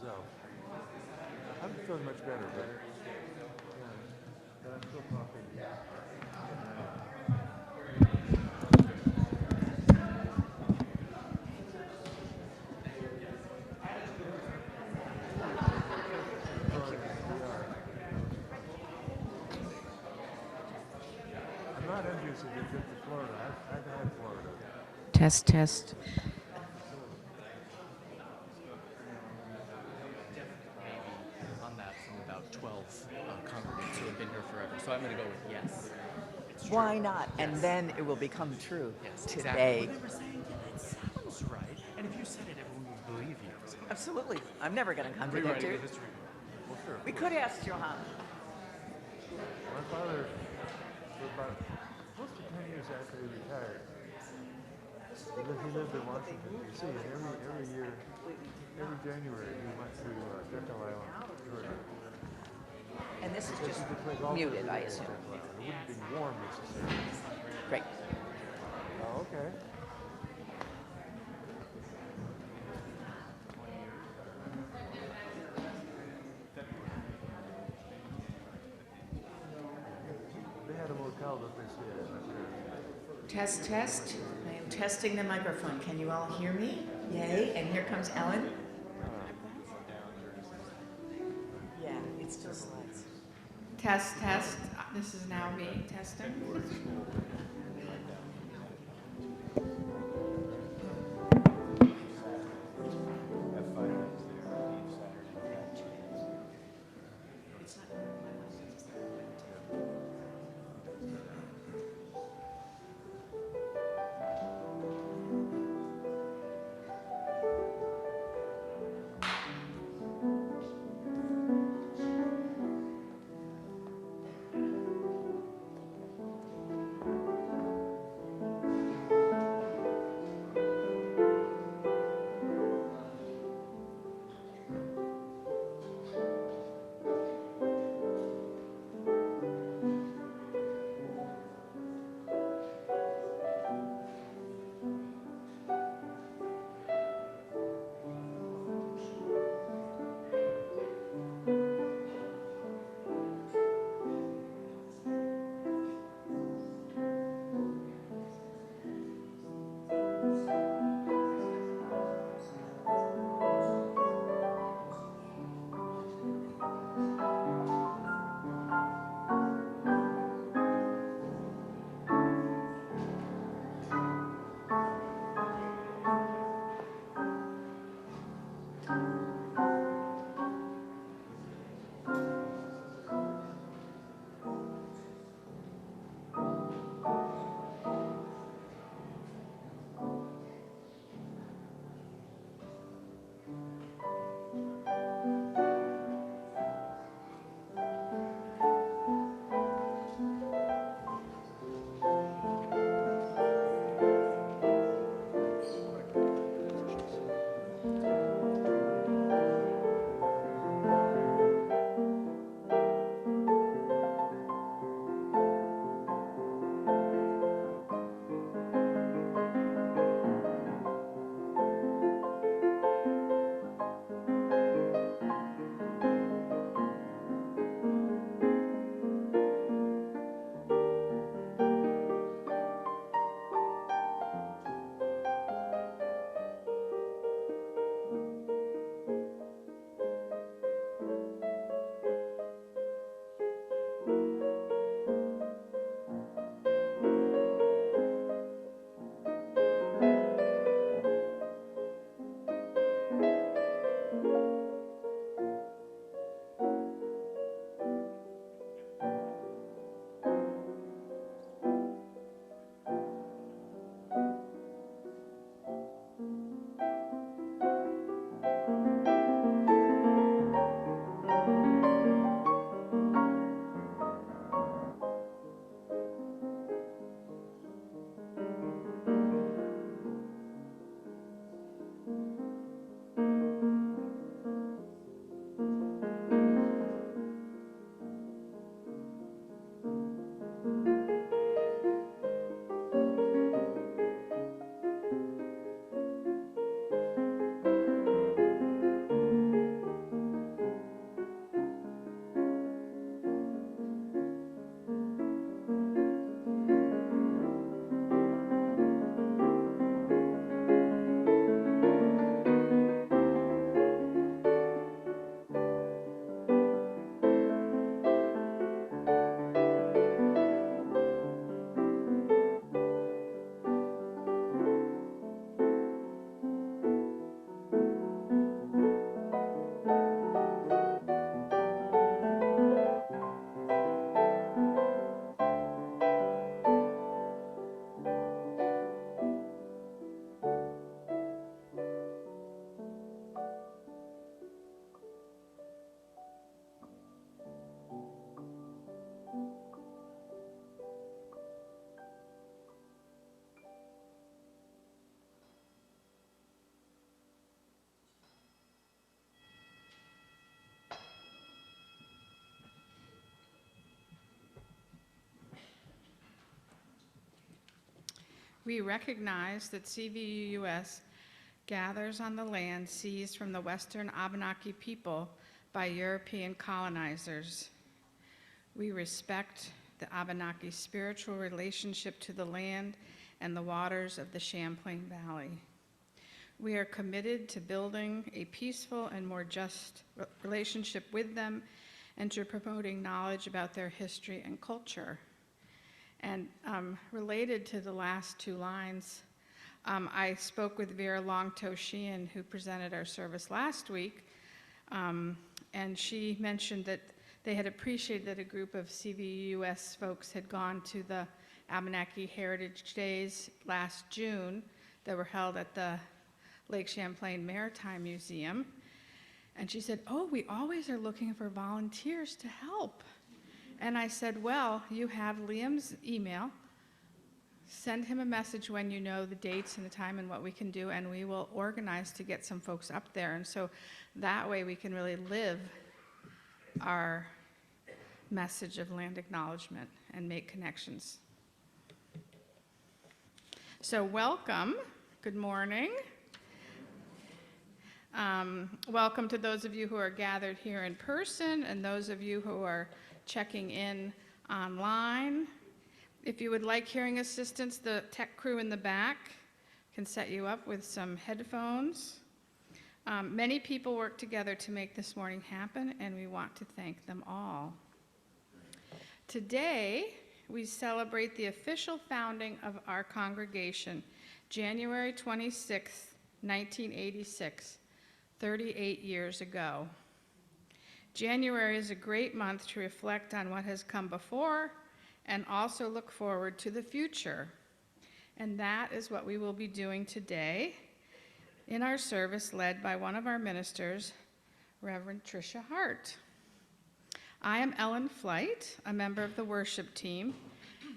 myself. I'm feeling much better, but I'm still coughing. I'm not envious of your trip to Florida. I've had Florida. Test, test. On that from about 12 congregants who have been here forever. So I'm going to go with yes. Why not? And then it will become true Yes, today. exactly. Well, they were saying, yeah, that sounds right. And if you said it, everyone would believe you. So Absolutely. I'm never going to contradict rewriting you. the history. Well, sure. We could ask Johan. My father, for about close to 10 years after he retired, he lived in Washington, D.C., and every year, every January, he went to Jekyll Island, Georgia. And this is Because just he could play golf muted, every I day at assume. Jekyll Island. It wouldn't be warm necessarily. Great. Oh, okay. They had a motel that they stayed at. Test, test. I am testing the microphone. Can you all hear me? Yay. And here comes Ellen. Yeah, it still slides. Test, test. This is now me testing. We recognize that CVUUS gathers on the land seized from the Western Abenaki people by European colonizers. We respect the Abenaki spiritual relationship to the land and the waters of the Champlain Valley. We are committed to building a peaceful and more just relationship with them and to promoting knowledge about their history and culture. And related to the last two lines, I spoke with Vera Longtoe Sheehan, who presented our service last week, and she mentioned that they had appreciated that a group of CVUUS folks had gone to the Abenaki Heritage Days last June that were held at the Lake Champlain Maritime Museum. And she said, "Oh, we always are looking for volunteers to help." And I said, "Well, you have Liam's email. Send him a message when you know the dates and the time and what we can do, and we will organize to get some folks up there." And so that way we can really live our message of land acknowledgement and make connections. So welcome. Good morning. Welcome to those of you who are gathered here in person and those of you who are checking in online. If you would like hearing assistance, the tech crew in the back can set you up with some headphones. Many people work together to make this morning happen, and we want to thank them all. Today, we celebrate the official founding of our congregation, January 26, 1986, 38 years ago. January is a great month to reflect on what has come before and also look forward to the future. And that is what we will be doing today in our service led by one of our ministers, Reverend Tricia Hart. I am Ellen Flight, a member of the worship team,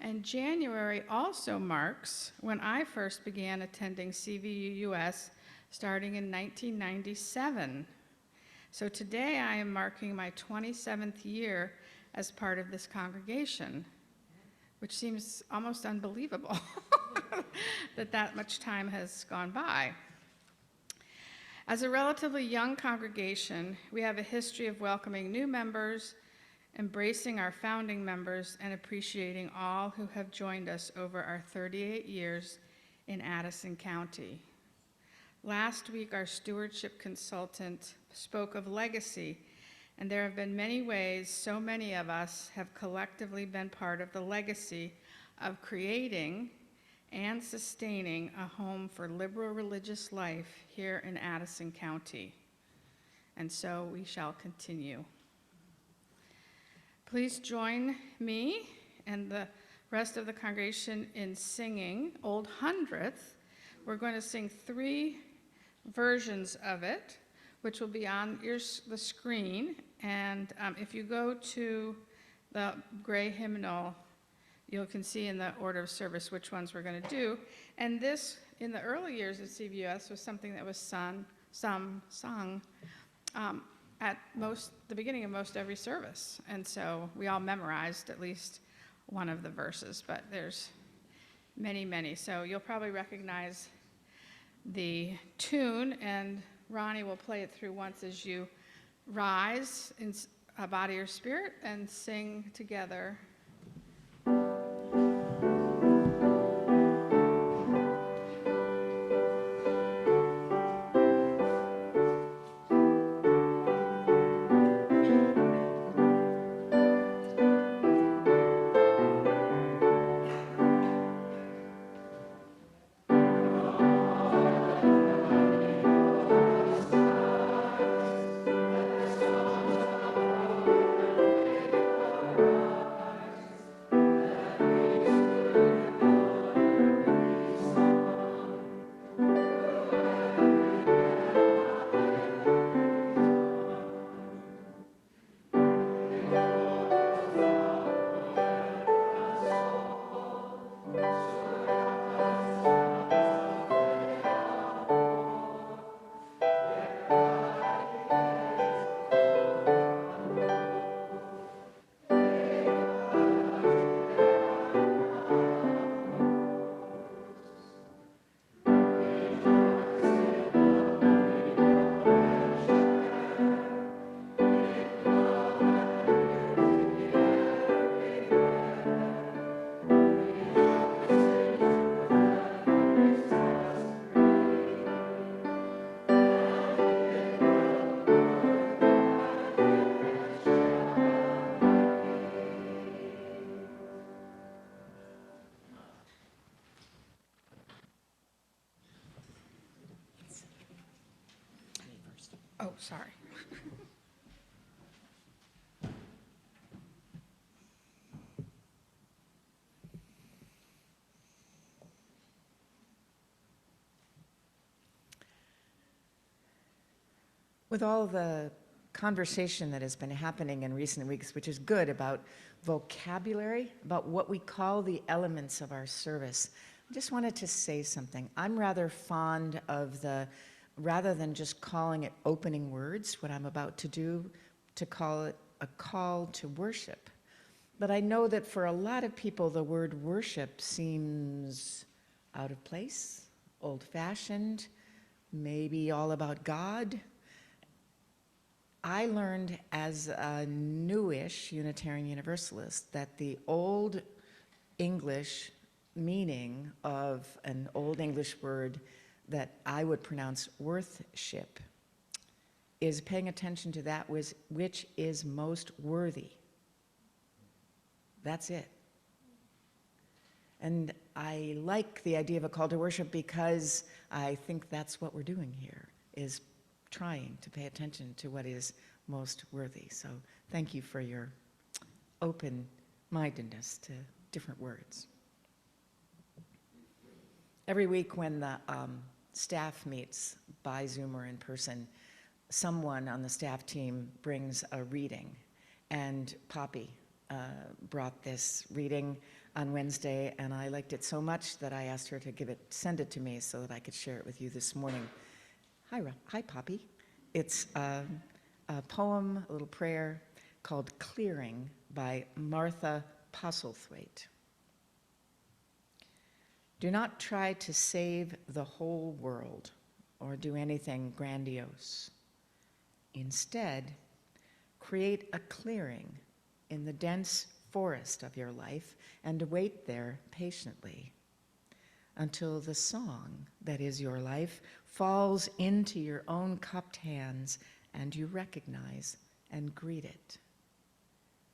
and January also marks when I first began attending CVUUS starting in 1997. So today I am marking my 27th year as part of this congregation, which seems almost unbelievable that much time has gone by. As a relatively young congregation, we have a history of welcoming new members, embracing our founding members, and appreciating all who have joined us over our 38 years in Addison County. Last week, our stewardship consultant spoke of legacy, and there have been many ways so many of us have collectively been part of the legacy of creating and sustaining a home for liberal religious life here in Addison County. And so we shall continue. Please join me and the rest of the congregation in singing Old Hundredth. We're going to sing 3 versions of it, which will be on the screen. And if you go to the gray hymnal, you can see in the order of service which ones we're going to do. And this, in the early years of CVUS, was something that was sung at the beginning of most every service. And so we all memorized at least one of the verses, but there's many, many. So you'll probably recognize the tune, and Ronnie will play it through once as you rise in body or spirit and sing together. Oh, sorry. With all the conversation that has been happening in recent weeks, which is good, about vocabulary, about what we call the elements of our service, I just wanted to say something. I'm rather fond of rather than just calling it opening words, what I'm about to do, to call it a call to worship. But I know that for a lot of people, the word worship seems out of place, old-fashioned, maybe all about God. I learned as a newish Unitarian Universalist that the old English meaning of an old English word that I would pronounce worthship is paying attention to that which is most worthy. That's it. And I like the idea of a call to worship because I think that's what we're doing here, is trying to pay attention to what is most worthy. So thank you for your open-mindedness to different words. Every week when the staff meets by Zoom or in person, someone on the staff team brings a reading. And Poppy brought this reading on Wednesday, and I liked it so much that I asked her to send it to me so that I could share it with you this morning. Hi, Poppy. It's a poem, a little prayer called Clearing by Martha Postlethwaite. Do not try to save the whole world or do anything grandiose. Instead, create a clearing in the dense forest of your life and wait there patiently until the song that is your life falls into your own cupped hands and you recognize and greet it.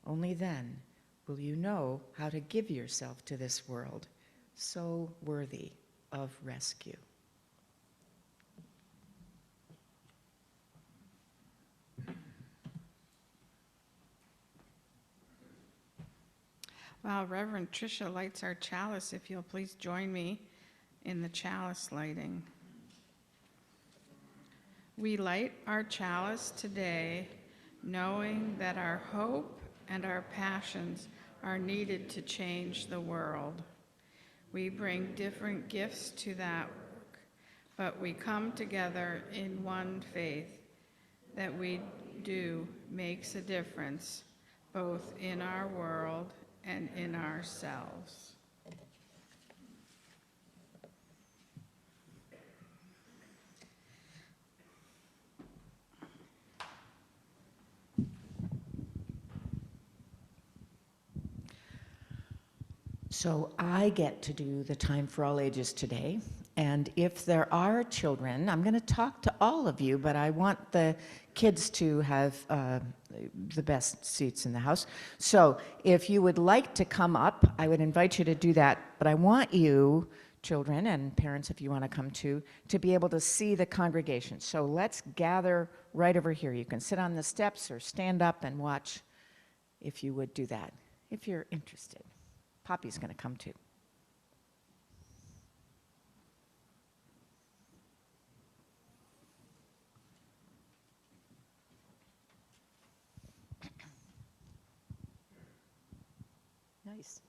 Only then will you know how to give yourself to this world so worthy of rescue. While Reverend Tricia lights our chalice, if you'll please join me in the chalice lighting. We light our chalice today, knowing that our hope and our passions are needed to change the world. We bring different gifts to that work, but we come together in one faith that we do makes a difference, both in our world and in ourselves. So I get to do the Time for All Ages today, and if there are children, I'm going to talk to all of you, but I want the kids to have the best seats in the house. So if you would like to come up, I would invite you to do that, but I want you, children and parents if you want to come too, to be able to see the congregation. So let's gather right over here. You can sit on the steps or stand up and watch if you would do that, if you're interested. Poppy's going to come too. Nice.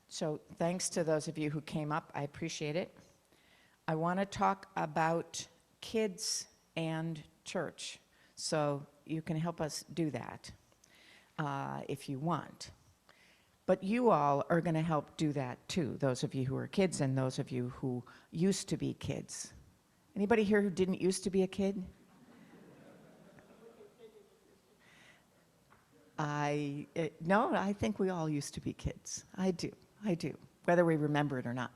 So thanks to those of you who came up. I appreciate it. I want to talk about kids and church. So you can help us do that if you want. But you all are going to help do that too, those of you who are kids and those of you who used to be kids. Anybody here who didn't used to be a kid? No, I think we all used to be kids. I do, whether we remember it or not.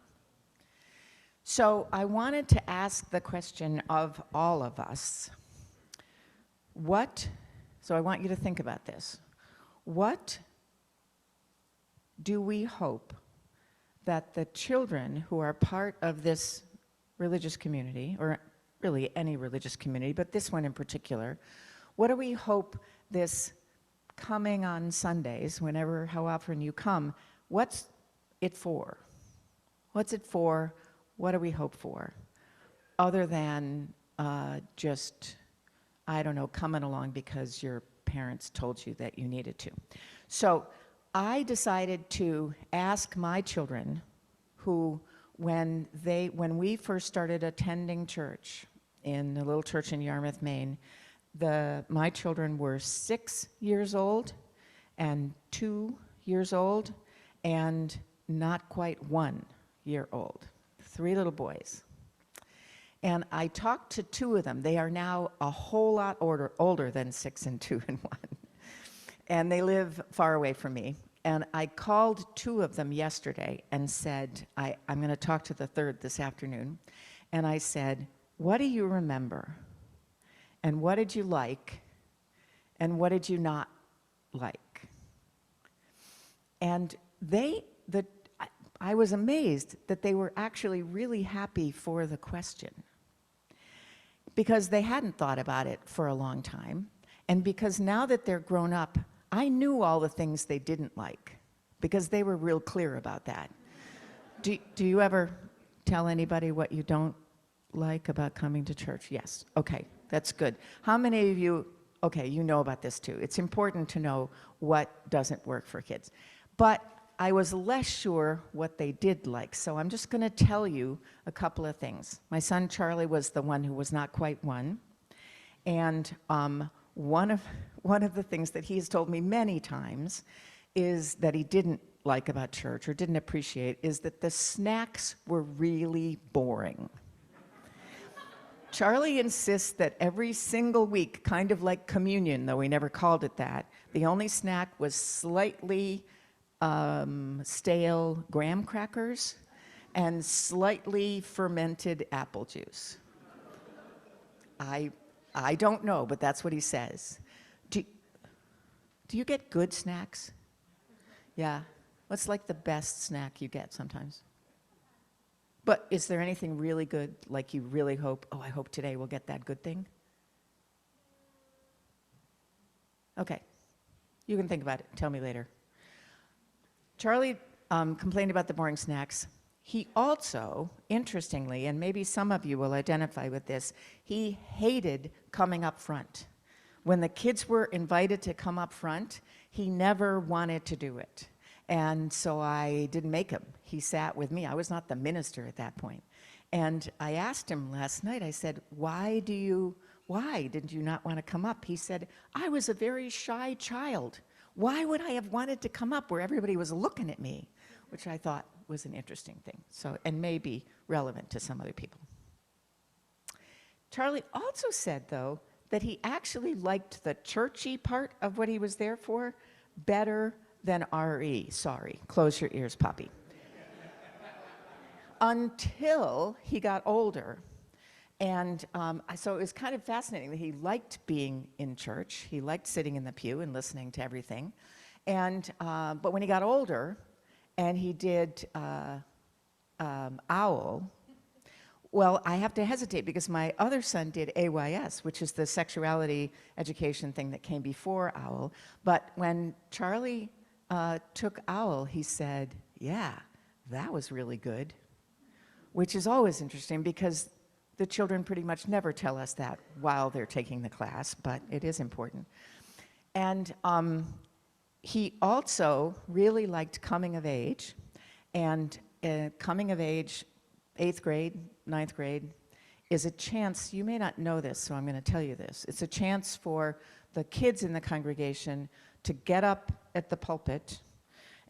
So I wanted to ask the question of all of us. So I want you to think about this. What do we hope that the children who are part of this religious community, or really any religious community, but this one in particular, what do we hope this coming on Sundays, whenever, how often you come, what's it for? What's it for? What do we hope for? Other than just, I don't know, coming along because your parents told you that you needed to. So I decided to ask my children who, when we first started attending church in a little church in Yarmouth, Maine, my children were 6 years old and 2 years old and not quite 1 year old. 3 little boys. And I talked to 2 of them. They are now a whole lot older than 6 and 2 and 1. And they live far away from me. And I called 2 of them yesterday and said, I'm going to talk to the 3rd this afternoon. And I said, what do you remember? And what did you like? And what did you not like? And I was amazed that they were actually really happy for the question, because they hadn't thought about it for a long time, and because now that they're grown up, I knew all the things they didn't like, because they were real clear about that. Do you ever tell anybody what you don't like about coming to church? Yes. Okay, that's good. How many of you, okay, you know about this too. It's important to know what doesn't work for kids. But I was less sure what they did like, so I'm just going to tell you a couple of things. My son Charlie was the one who was not quite 1, and one of the things that he has told me many times is that he didn't like about church or didn't appreciate is that the snacks were really boring. Charlie insists that every single week, kind of like communion, though we never called it that, the only snack was slightly stale graham crackers and slightly fermented apple juice. I don't know, but that's what he says. Do you get good snacks? Yeah. What's like the best snack you get sometimes? But is there anything really good, like you really hope, oh, I hope today we'll get that good thing? Okay. You can think about it. Tell me later. Charlie complained about the boring snacks. He also, interestingly, and maybe some of you will identify with this, he hated coming up front. When the kids were invited to come up front, he never wanted to do it. And so I didn't make him. He sat with me. I was not the minister at that point. And I asked him last night, I said, why didn't you not want to come up? He said, I was a very shy child. Why would I have wanted to come up where everybody was looking at me? Which I thought was an interesting thing, so, and may be relevant to some other people. Charlie also said, though, that he actually liked the churchy part of what he was there for better than RE. Sorry, close your ears, Poppy. Until he got older. And so it was kind of fascinating that he liked being in church. He liked sitting in the pew and listening to everything. And, but when he got older and he did OWL, well, I have to hesitate because my other son did AYS, which is the sexuality education thing that came before OWL. But when Charlie took OWL, he said, yeah, that was really good, which is always interesting because the children pretty much never tell us that while they're taking the class, but it is important. And he also really liked coming of age, and coming of age, 8th grade, 9th grade, is a chance, you may not know this, so I'm going to tell you this. It's a chance for the kids in the congregation to get up at the pulpit,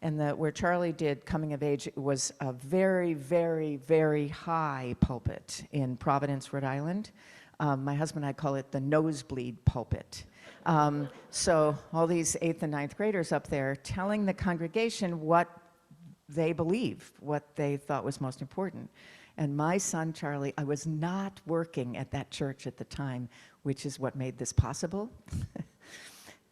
and where Charlie did coming of age, it was a very, very, very high pulpit in Providence, Rhode Island. My husband and I call it the nosebleed pulpit. So all these 8th and 9th graders up there telling the congregation what they believe, what they thought was most important. And my son, Charlie, I was not working at that church at the time, which is what made this possible.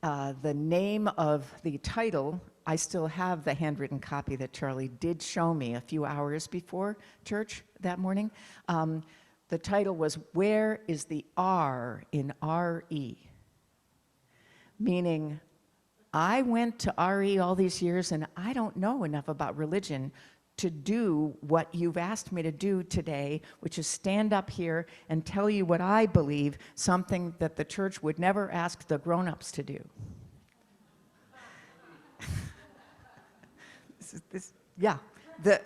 The name of the title I still have the handwritten copy that Charlie did show me a few hours before church that morning. The title was, "Where is the R in RE?" Meaning, I went to RE all these years and I don't know enough about religion to do what you've asked me to do today, which is stand up here and tell you what I believe, something that the church would never ask the grown-ups to do. Yeah, the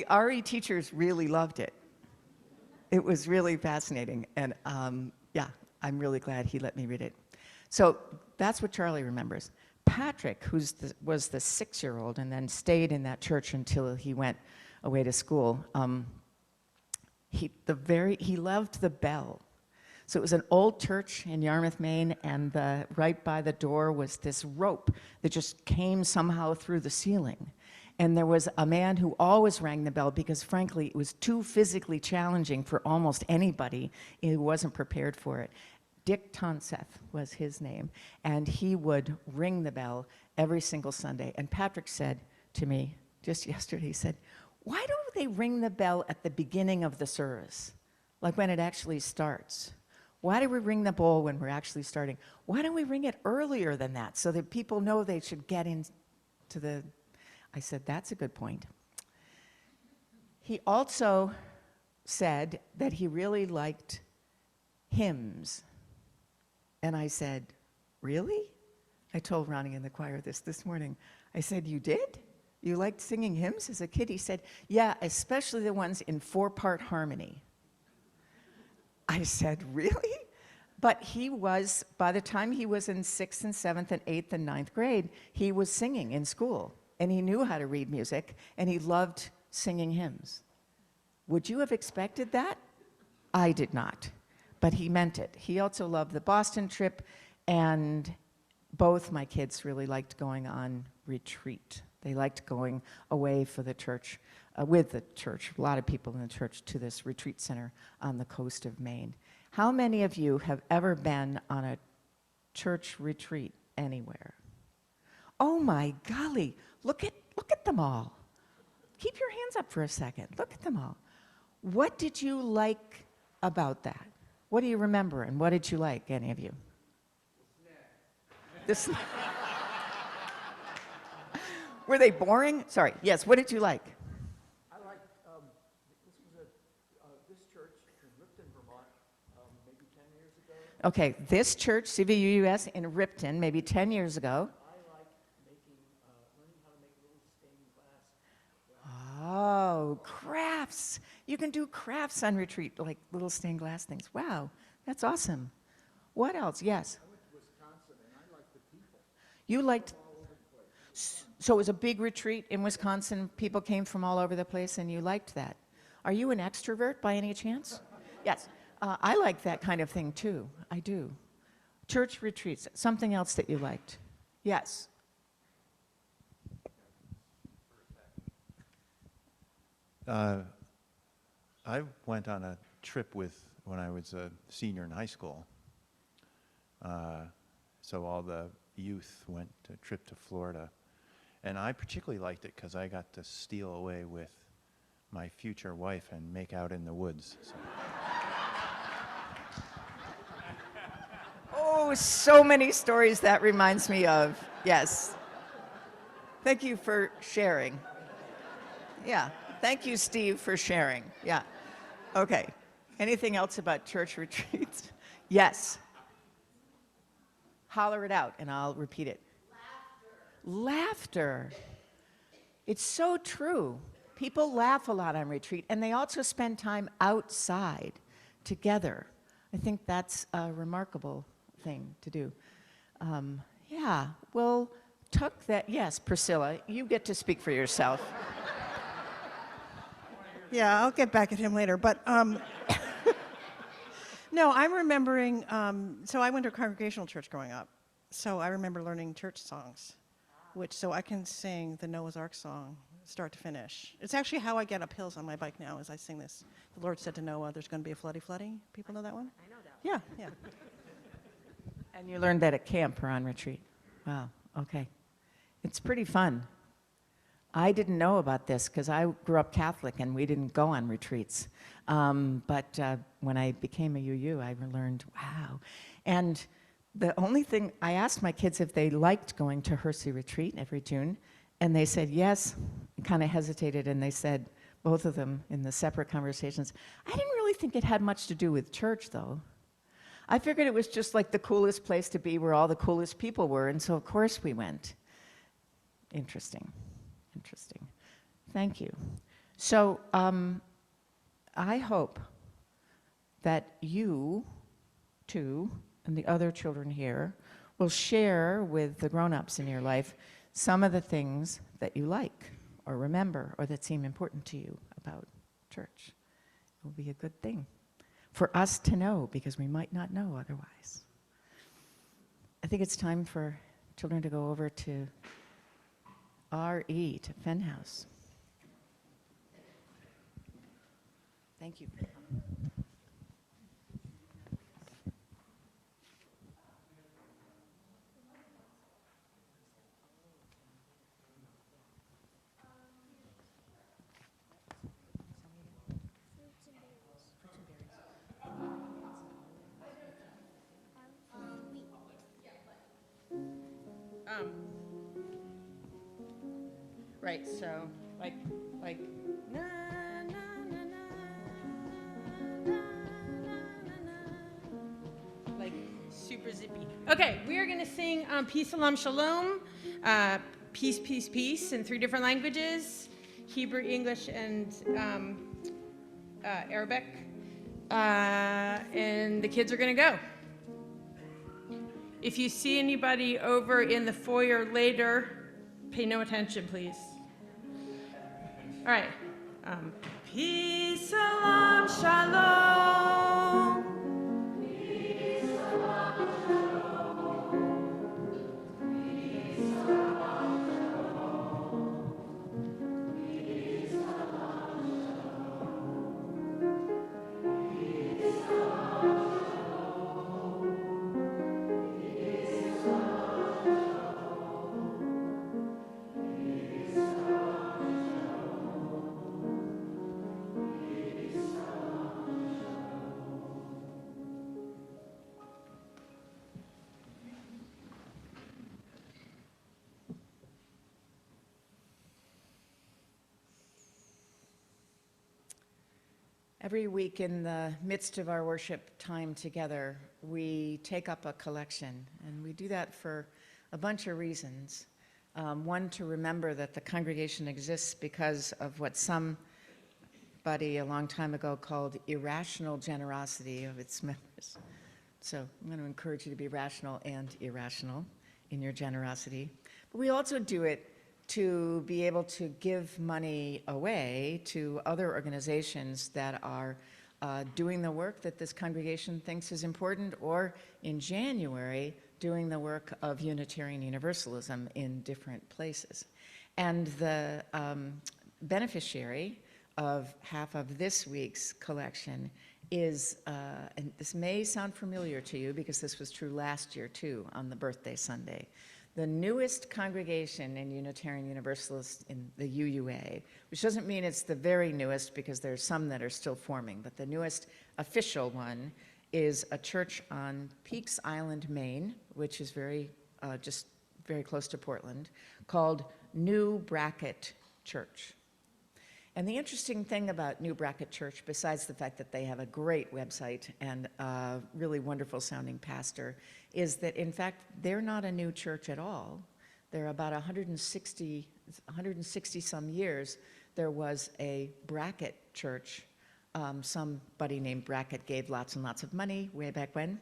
RE teachers really loved it. It was really fascinating, and yeah, I'm really glad he let me read it. So that's what Charlie remembers. Patrick, was the 6-year-old and then stayed in that church until he went away to school, he loved the bell. So it was an old church in Yarmouth, Maine, and right by the door was this rope that just came somehow through the ceiling. And there was a man who always rang the bell because, frankly, it was too physically challenging for almost anybody who wasn't prepared for it. Dick Tonseth was his name, and he would ring the bell every single Sunday. And Patrick said to me just yesterday, he said, "Why don't they ring the bell at the beginning of the service, like when it actually starts? Why do we ring the bell when we're actually starting? Why don't we ring it earlier than that so that people know they should get into the..." I said, "That's a good point." He also said that he really liked hymns. And I said, "Really?" I told Ronnie in the choir this morning. I said, "You did? You liked singing hymns as a kid?" He said, "Yeah, especially the ones in 4-part harmony." I said, "Really?" But he was, by the time he was in 6th and 7th and 8th and 9th grade, he was singing in school. And he knew how to read music, and he loved singing hymns. Would you have expected that? I did not. But he meant it. He also loved the Boston trip, and both my kids really liked going on retreat. They liked going away for the church, with the church, a lot of people in the church, to this retreat center on the coast of Maine. How many of you have ever been on a church retreat anywhere? Oh my golly, look at them all. Keep your hands up for a second. Look at them all. What did you like about that? What do you remember, and what did you like, any of you? Were they boring? Sorry, yes, what did you like? I like, this church in Ripton, Vermont, maybe 10 years ago. Okay, this church, CVUUS in Ripton, maybe 10 years ago. I like learning how to make little stained glass. Oh, crafts. You can do crafts on retreat, like little stained glass things. Wow, that's awesome. What else? Yes? I went to Wisconsin, and I liked the people. You liked, All over the place. so it was a big retreat in Wisconsin. People came from all over the place, and you liked that. Are you an extrovert by any chance? Yes. I like that kind of thing, too. I do. Church retreats, something else that you liked? Yes. I went on a trip when I was a senior in high school. So all the youth went to a trip to Florida. And I particularly liked it because I got to steal away with my future wife and make out in the woods. So. Oh, so many stories that reminds me of. Yes. Thank you for sharing. Yeah. Thank you, Steve, for sharing. Yeah. Okay. Anything else about church retreats? Yes. Holler it out, and I'll repeat it. Laughter. It's so true. People laugh a lot on retreat, and they also spend time outside together. I think that's a remarkable thing to do. Yeah, well, tuck that. Yes, Priscilla, you get to speak for yourself. Yeah, I'll get back at him later. But no, I'm remembering, so I went to a congregational church growing up. So I remember learning church songs, so I can sing the Noah's Ark song, start to finish. It's actually how I get up hills on my bike now, as I sing this. The Lord said to Noah, there's going to be a floody, floody. People know that one? I know that one. Yeah, yeah. And you learned that at camp or on retreat. Wow, okay. It's pretty fun. I didn't know about this because I grew up Catholic and we didn't go on retreats. But when I became a UU, I learned, wow. And the only thing, I asked my kids if they liked going to Hersey Retreat every June, and they said yes, kind of hesitated, and they said, both of them in the separate conversations, I didn't really think it had much to do with church, though. I figured it was just like the coolest place to be where all the coolest people were, and so of course we went. Interesting, interesting. Thank you. So I hope that you, too, and the other children here, will share with the grown-ups in your life some of the things that you like or remember or that seem important to you about church. It will be a good thing for us to know because we might not know otherwise. I think it's time for children to go over to RE, to Fenn House. Thank you for coming. Right, so like na na na na na na na, like super zippy. Okay, we are gonna sing Peace Salam Shalom, peace, peace, peace in 3 different languages, Hebrew, English, and Arabic. And the kids are gonna go. If you see anybody over in the foyer later, pay no attention, please. All right. Peace, salam, shalom. Peace, salam, shalom. Peace, salam, shalom. Peace, salam, shalom. Peace, salam, shalom. Peace, salam, Every week in the midst of our worship time together, we take up a collection, and we do that for a bunch of reasons. One, to remember that the congregation exists because of what somebody a long time ago called irrational generosity of its members. So I'm going to encourage you to be rational and irrational in your generosity. But we also do it to be able to give money away to other organizations that are doing the work that this congregation thinks is important, or in January, doing the work of Unitarian Universalism in different places. And the beneficiary of half of this week's collection is, and this may sound familiar to you because this was true last year too, on the birthday Sunday, the newest congregation in Unitarian Universalist in the UUA, which doesn't mean it's the very newest because there's some that are still forming, but the newest official one is a church on Peaks Island, Maine, which is just very close to Portland, called New Bracket Church. And the interesting thing about New Bracket Church, besides the fact that they have a great website and a really wonderful sounding pastor, is that in fact, they're not a new church at all. They're about 160 some years. There was a Bracket church. Somebody named Bracket gave lots and lots of money way back when.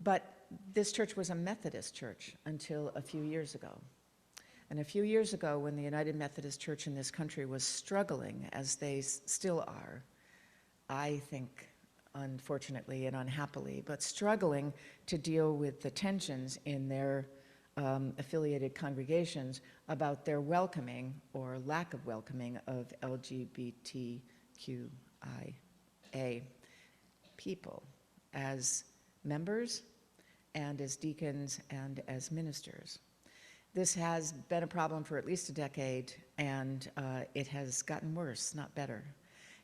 But this church was a Methodist church until a few years ago. And a few years ago, when the United Methodist Church in this country was struggling, as they still are, I think, unfortunately and unhappily, but struggling to deal with the tensions in their affiliated congregations about their welcoming or lack of welcoming of LGBTQIA people as members and as deacons and as ministers. This has been a problem for at least a decade, and it has gotten worse, not better.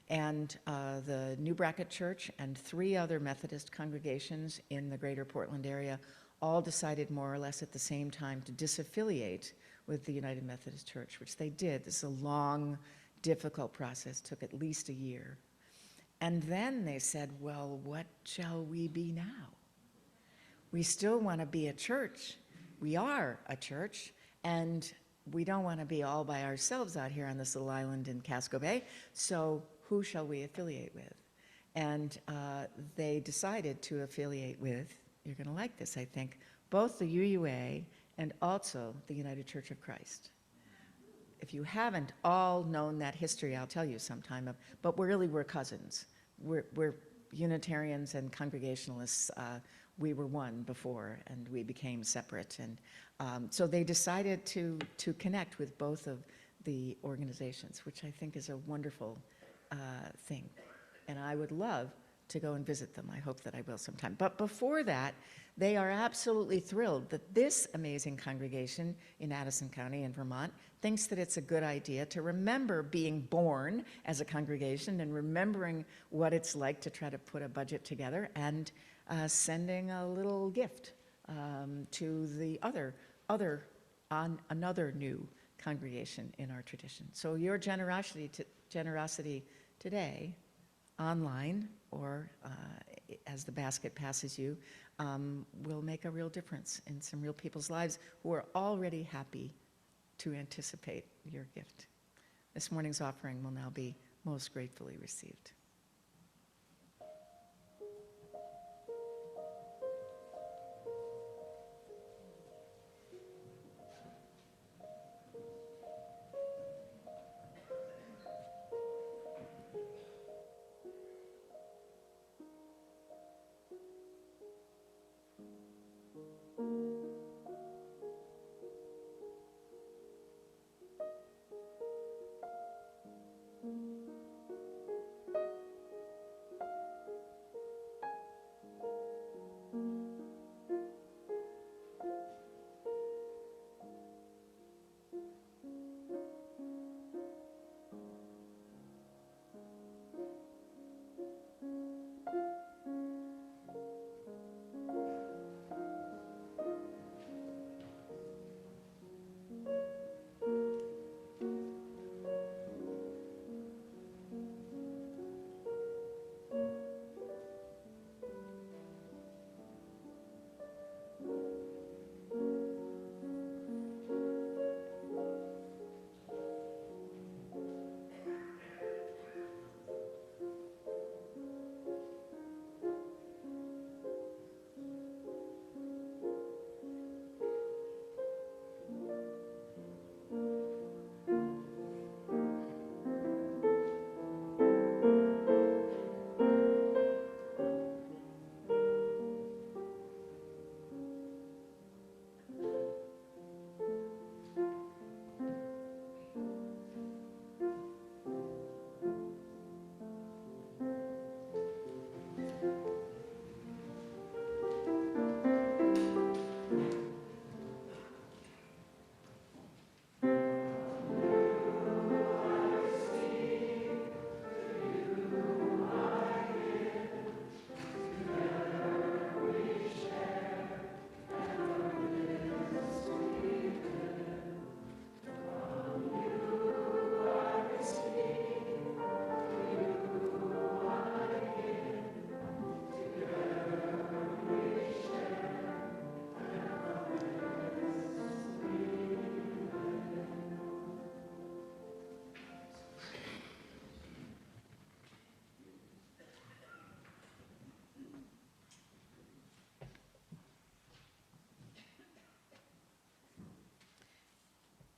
And the New Bracket Church and 3 other Methodist congregations in the greater Portland area all decided more or less at the same time to disaffiliate with the United Methodist Church, which they did. This is a long, difficult process, took at least a year. And then they said, well, what shall we be now? We still want to be a church. We are a church, and we don't want to be all by ourselves out here on this little island in Casco Bay, so who shall we affiliate with? And they decided to affiliate with, you're going to like this, I think, both the UUA and also the United Church of Christ. If you haven't all known that history, I'll tell you sometime, but we're cousins. We're Unitarians and Congregationalists. We were one before, and we became separate. And so they decided to connect with both of the organizations, which I think is a wonderful thing. And I would love to go and visit them. I hope that I will sometime. But before that, they are absolutely thrilled that this amazing congregation in Addison County in Vermont thinks that it's a good idea to remember being born as a congregation and remembering what it's like to try to put a budget together and sending a little gift to the another new congregation in our tradition. So your generosity today, online or as the basket passes you, will make a real difference in some real people's lives who are already happy to anticipate your gift. This morning's offering will now be most gratefully received.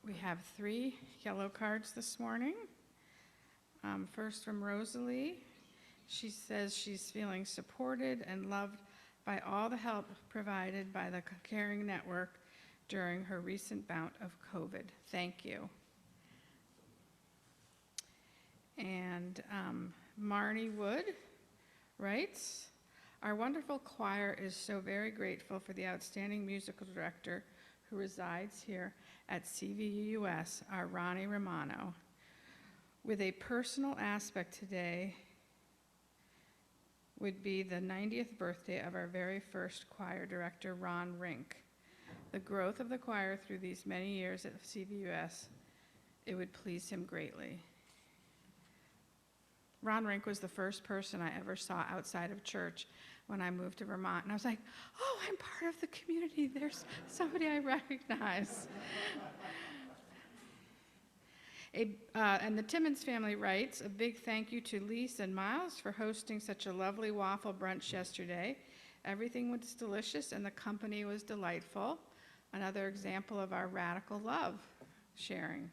We have 3 yellow cards this morning. First from Rosalie. She says she's feeling supported and loved by all the help provided by the Caring Network during her recent bout of COVID. Thank you. And Marnie Wood writes, our wonderful choir is so very grateful for the outstanding musical director who resides here at CVUUS, our Ronnie Romano. With a personal aspect today would be the 90th birthday of our very first choir director, Ron Rink. The growth of the choir through these many years at CVUS, it would please him greatly. Ron Rink was the first person I ever saw outside of church when I moved to Vermont, and I was like, oh, I'm part of the community. There's somebody I recognize. And the Timmons family writes, a big thank you to Lise and Miles for hosting such a lovely waffle brunch yesterday. Everything was delicious and the company was delightful. Another example of our radical love sharing.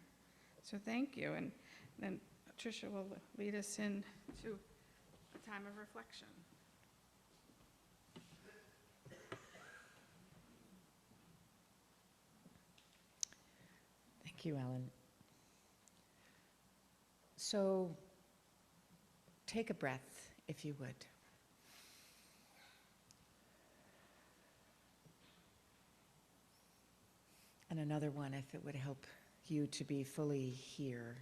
So thank you. And then Tricia will lead us into a time of reflection. Thank you, Ellen. So take a breath, if you would. And another one if it would help you to be fully here.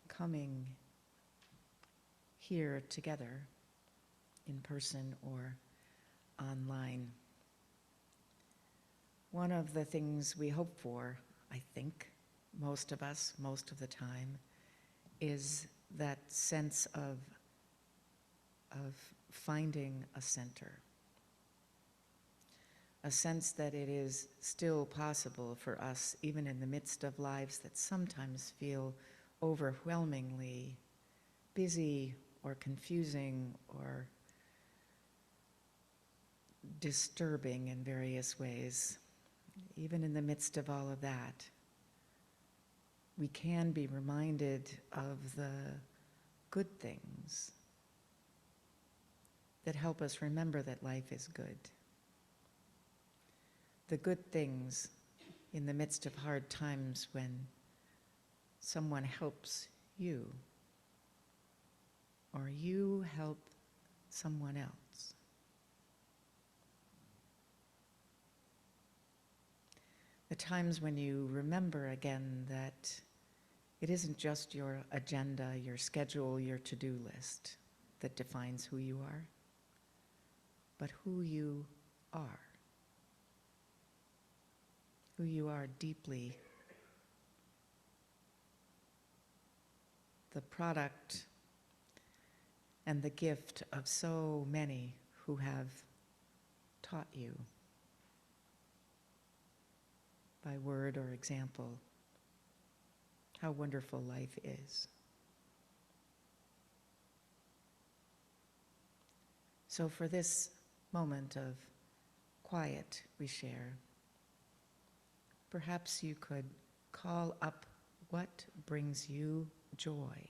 Coming here together in person or online. One of the things we hope for, I think, most of us, most of the time, is that sense of finding a center. A sense that it is still possible for us, even in the midst of lives that sometimes feel overwhelmingly busy or confusing or disturbing in various ways. Even in the midst of all of that, we can be reminded of the good things that help us remember that life is good. The good things in the midst of hard times when someone helps you or you help someone else. The times when you remember again that it isn't just your agenda, your schedule, your to-do list that defines who you are, but who you are. Who you are deeply. The product and the gift of so many who have taught you by word or example how wonderful life is. So for this moment of quiet we share, perhaps you could call up what brings you joy.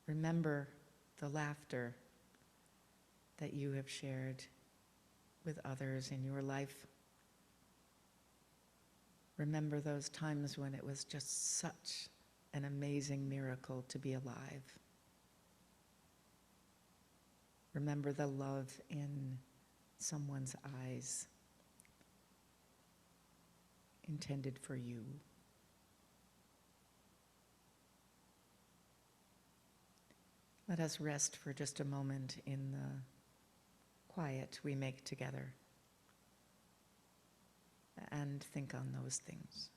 Remember the laughter that you have shared with others in your life. Remember those times when it was just such an amazing miracle to be alive. Remember the love in someone's eyes intended for you. Let us rest for just a moment in the quiet we make together and think on those things.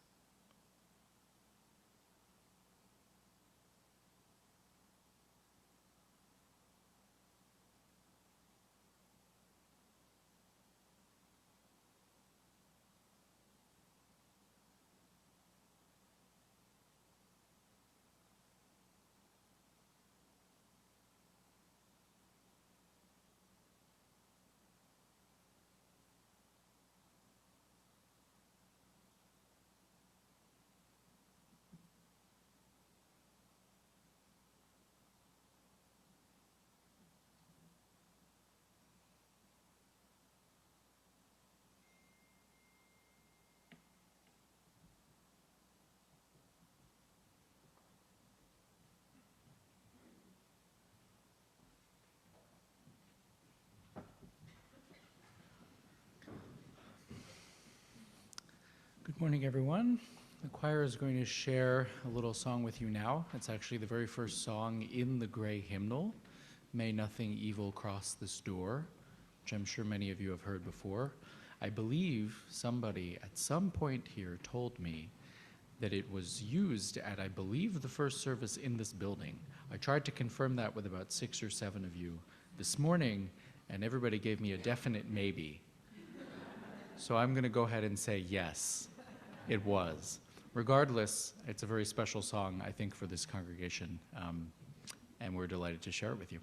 Good morning, everyone. The choir is going to share a little song with you now. It's actually the very first song in the Gray Hymnal, May Nothing Evil Cross This Door, which I'm sure many of you have heard before. I believe somebody at some point here told me that it was used at, I believe, the first service in this building. I tried to confirm that with about 6 or 7 of you this morning, and everybody gave me a definite maybe. So I'm going to go ahead and say yes, it was. Regardless, it's a very special song, I think, for this congregation, and we're delighted to share it with you.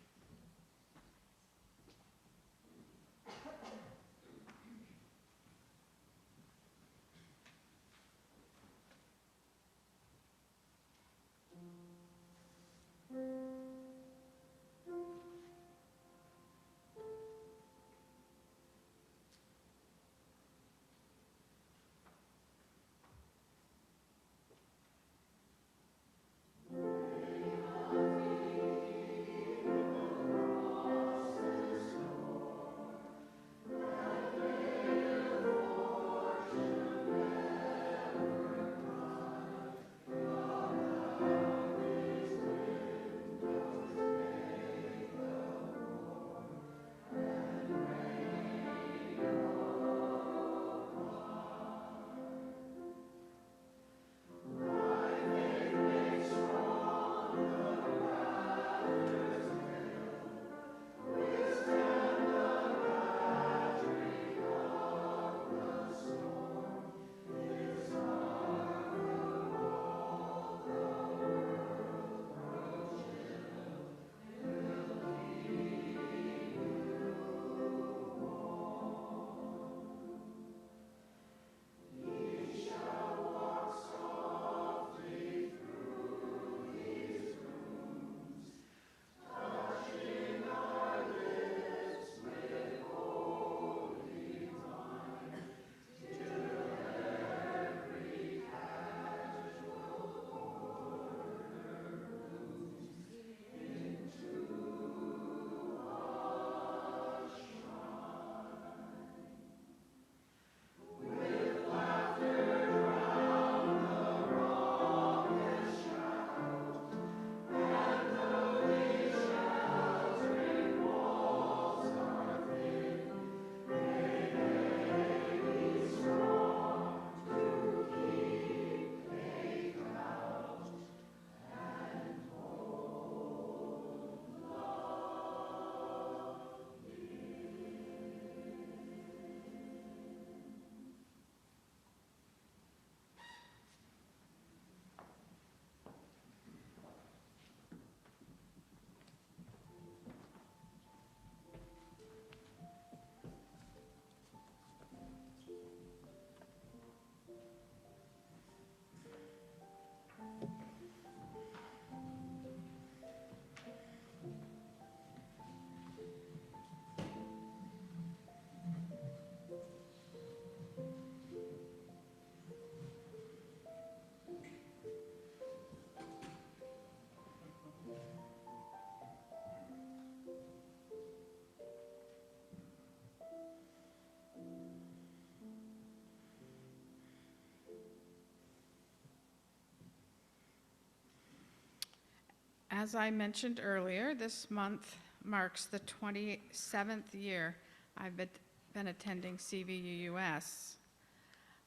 As I mentioned earlier, this month marks the 27th year I've been attending CVUUS.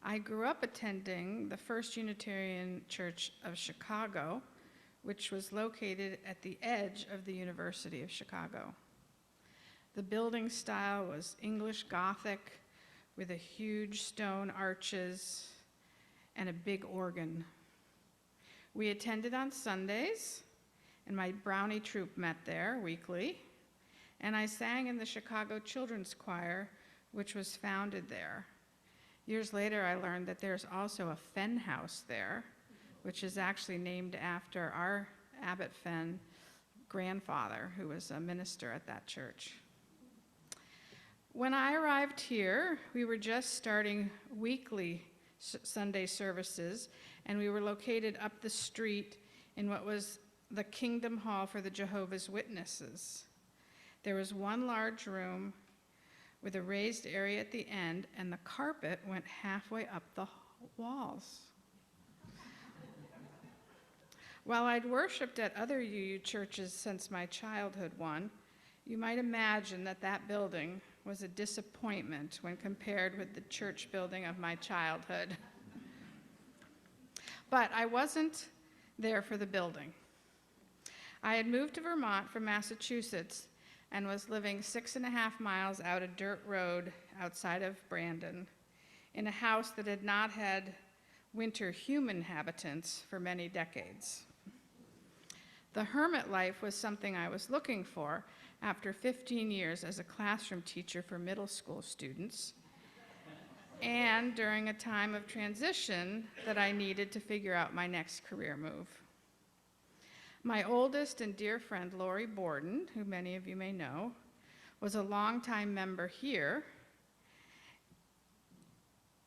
I grew up attending the First Unitarian Church of Chicago, which was located at the edge of the University of Chicago. The building style was English Gothic with a huge stone arches and a big organ. We attended on Sundays, and my Brownie troupe met there weekly, and I sang in the Chicago Children's Choir, which was founded there. Years later, I learned that there's also a Fenn House there, which is actually named after our Abbot Fenn grandfather, who was a minister at that church. When I arrived here, we were just starting weekly Sunday services, and we were located up the street in what was the Kingdom Hall for the Jehovah's Witnesses. There was one large room with a raised area at the end, and the carpet went halfway up the walls. While I'd worshiped at other UU churches since my childhood one, you might imagine that that building was a disappointment when compared with the church building of my childhood. But I wasn't there for the building. I had moved to Vermont from Massachusetts and was living 6.5 miles out a dirt road outside of Brandon in a house that had not had winter human inhabitants for many decades. The hermit life was something I was looking for after 15 years as a classroom teacher for middle school students, and during a time of transition that I needed to figure out my next career move. My oldest and dear friend, Lori Borden, who many of you may know, was a longtime member here,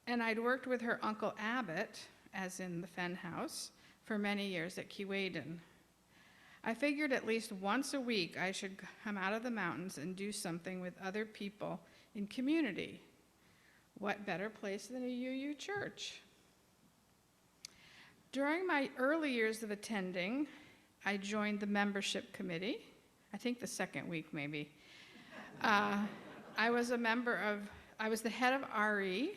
and I'd worked with her Uncle Abbott, as in the Fenn House, for many years at Keewaydin. I figured at least once a week I should come out of the mountains and do something with other people in community. What better place than a UU church? During my early years of attending, I joined the membership committee, I think the second week maybe. I was the head of RE,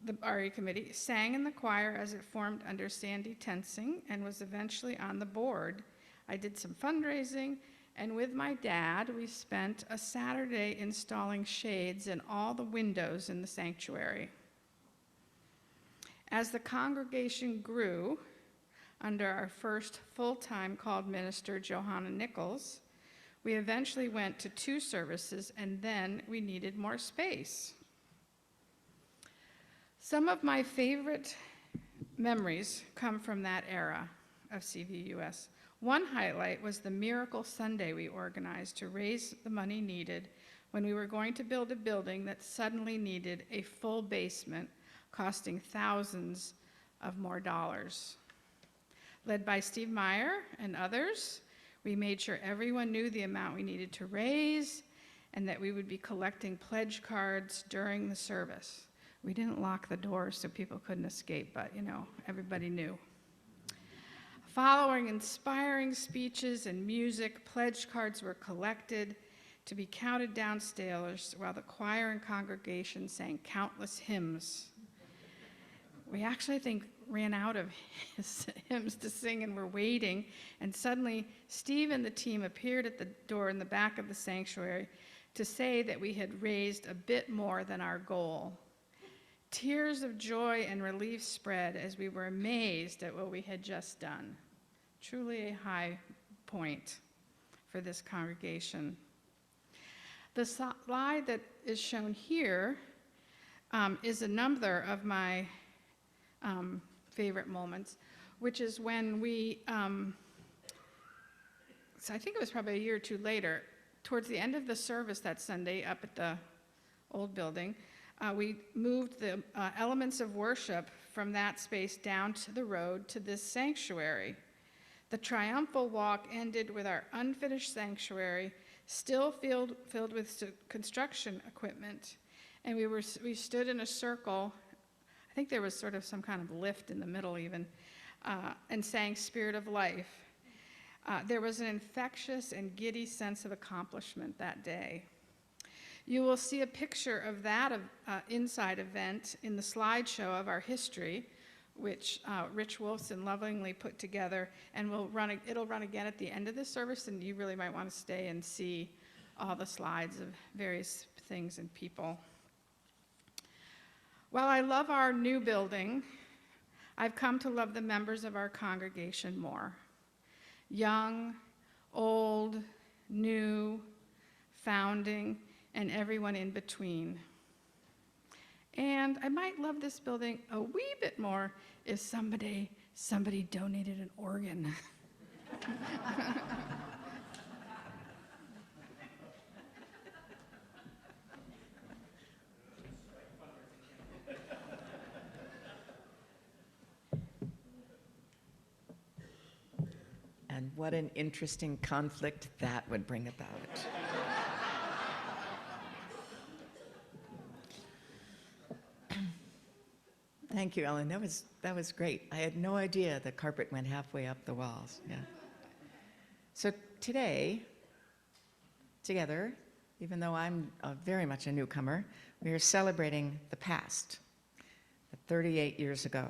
the RE committee, sang in the choir as it formed under Sandy Tensing, and was eventually on the board. I did some fundraising, and with my dad, we spent a Saturday installing shades in all the windows in the sanctuary. As the congregation grew, under our first full-time called minister, Johanna Nichols, we eventually went to 2 services, and then we needed more space. Some of my favorite memories come from that era of CVUUS. One highlight was the Miracle Sunday we organized to raise the money needed when we were going to build a building that suddenly needed a full basement, costing thousands of more dollars. Led by Steve Meyer and others, we made sure everyone knew the amount we needed to raise and that we would be collecting pledge cards during the service. We didn't lock the doors so people couldn't escape, but everybody knew. Following inspiring speeches and music, pledge cards were collected to be counted downstairs while the choir and congregation sang countless hymns. We actually, I think, ran out of hymns to sing and were waiting, and suddenly Steve and the team appeared at the door in the back of the sanctuary to say that we had raised a bit more than our goal. Tears of joy and relief spread as we were amazed at what we had just done. Truly a high point for this congregation. The slide that is shown here is a number of my favorite moments, which is when we, so I think it was probably a year or two later, towards the end of the service that Sunday up at the old building, we moved the elements of worship from that space down to the road to this sanctuary. The triumphal walk ended with our unfinished sanctuary, still filled with construction equipment, and we stood in a circle. I think there was sort of some kind of lift in the middle even, and sang Spirit of Life. There was an infectious and giddy sense of accomplishment that day. You will see a picture of that inside event in the slideshow of our history, which Rich Wolfson lovingly put together, and it'll run again at the end of the service, and you really might want to stay and see all the slides of various things and people. While I love our new building, I've come to love the members of our congregation more. Young, old, new, founding, and everyone in between. And I might love this building a wee bit more if somebody donated an organ. And what an interesting conflict that would bring about. Thank you, Ellen. That was great. I had no idea the carpet went halfway up the walls. Yeah. So today, together, even though I'm very much a newcomer, we are celebrating the past. 38 years ago,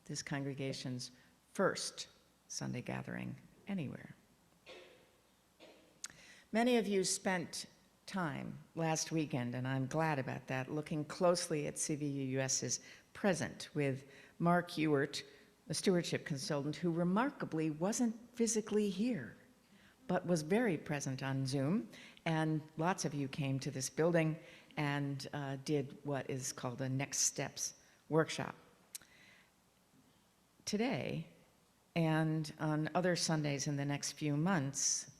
this congregation's first Sunday gathering anywhere. Many of you spent time last weekend, and I'm glad about that, looking closely at CVUUS's present with Mark Ewert, a stewardship consultant who remarkably wasn't physically here, but was very present on Zoom, and lots of you came to this building and did what is called a Next Steps workshop. Today, and on other Sundays in the next few months,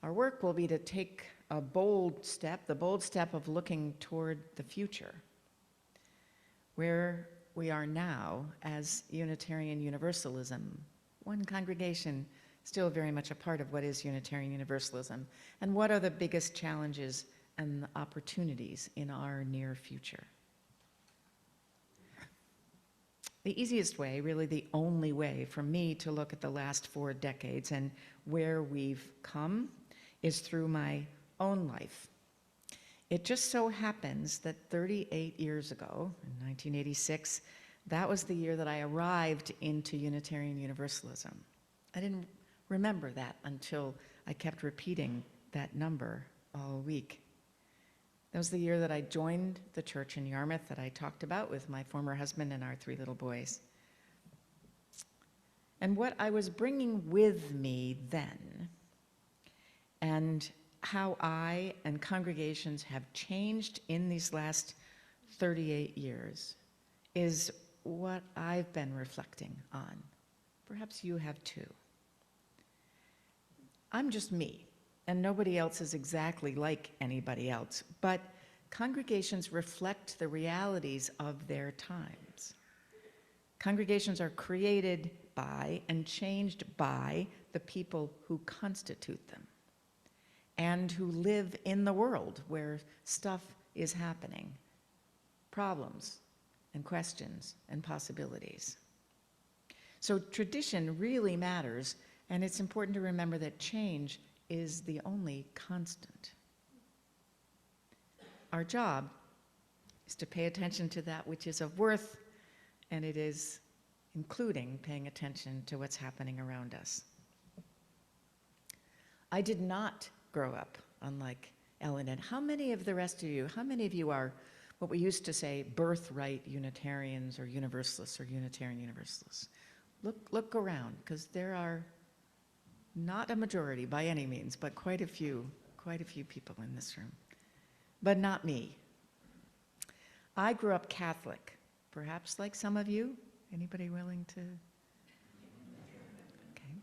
our work will be to take a bold step, the bold step of looking toward the future, where we are now as Unitarian Universalism, one congregation still very much a part of what is Unitarian Universalism, and what are the biggest challenges and the opportunities in our near future. The easiest way, really the only way for me to look at the last 4 decades and where we've come is through my own life. It just so happens that 38 years ago, in 1986, that was the year that I arrived into Unitarian Universalism. I didn't remember that until I kept repeating that number all week. That was the year that I joined the church in Yarmouth that I talked about with my former husband and our 3 little boys. And what I was bringing with me then, and how I and congregations have changed in these last 38 years, is what I've been reflecting on. Perhaps you have too. I'm just me, and nobody else is exactly like anybody else, but congregations reflect the realities of their times. Congregations are created by and changed by the people who constitute them and who live in the world where stuff is happening, problems and questions and possibilities. So tradition really matters, and it's important to remember that change is the only constant. Our job is to pay attention to that which is of worth, and it is including paying attention to what's happening around us. I did not grow up, unlike Ellen, and how many of the rest of you, how many of you are what we used to say birthright Unitarians or Universalists or Unitarian Universalists? Look around, because there are not a majority by any means, but quite a few people in this room. But not me. I grew up Catholic, perhaps like some of you. Anybody willing to? Okay.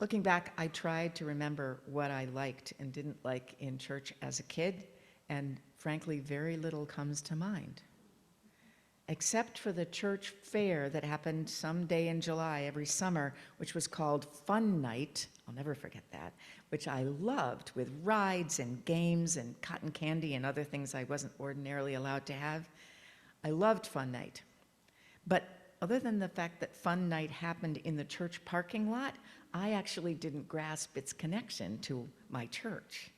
Looking back, I tried to remember what I liked and didn't like in church as a kid, and frankly, very little comes to mind. Except for the church fair that happened some day in July every summer, which was called Fun Night. I'll never forget that, which I loved, with rides and games and cotton candy and other things I wasn't ordinarily allowed to have. I loved Fun Night. But other than the fact that Fun Night happened in the church parking lot, I actually didn't grasp its connection to my church.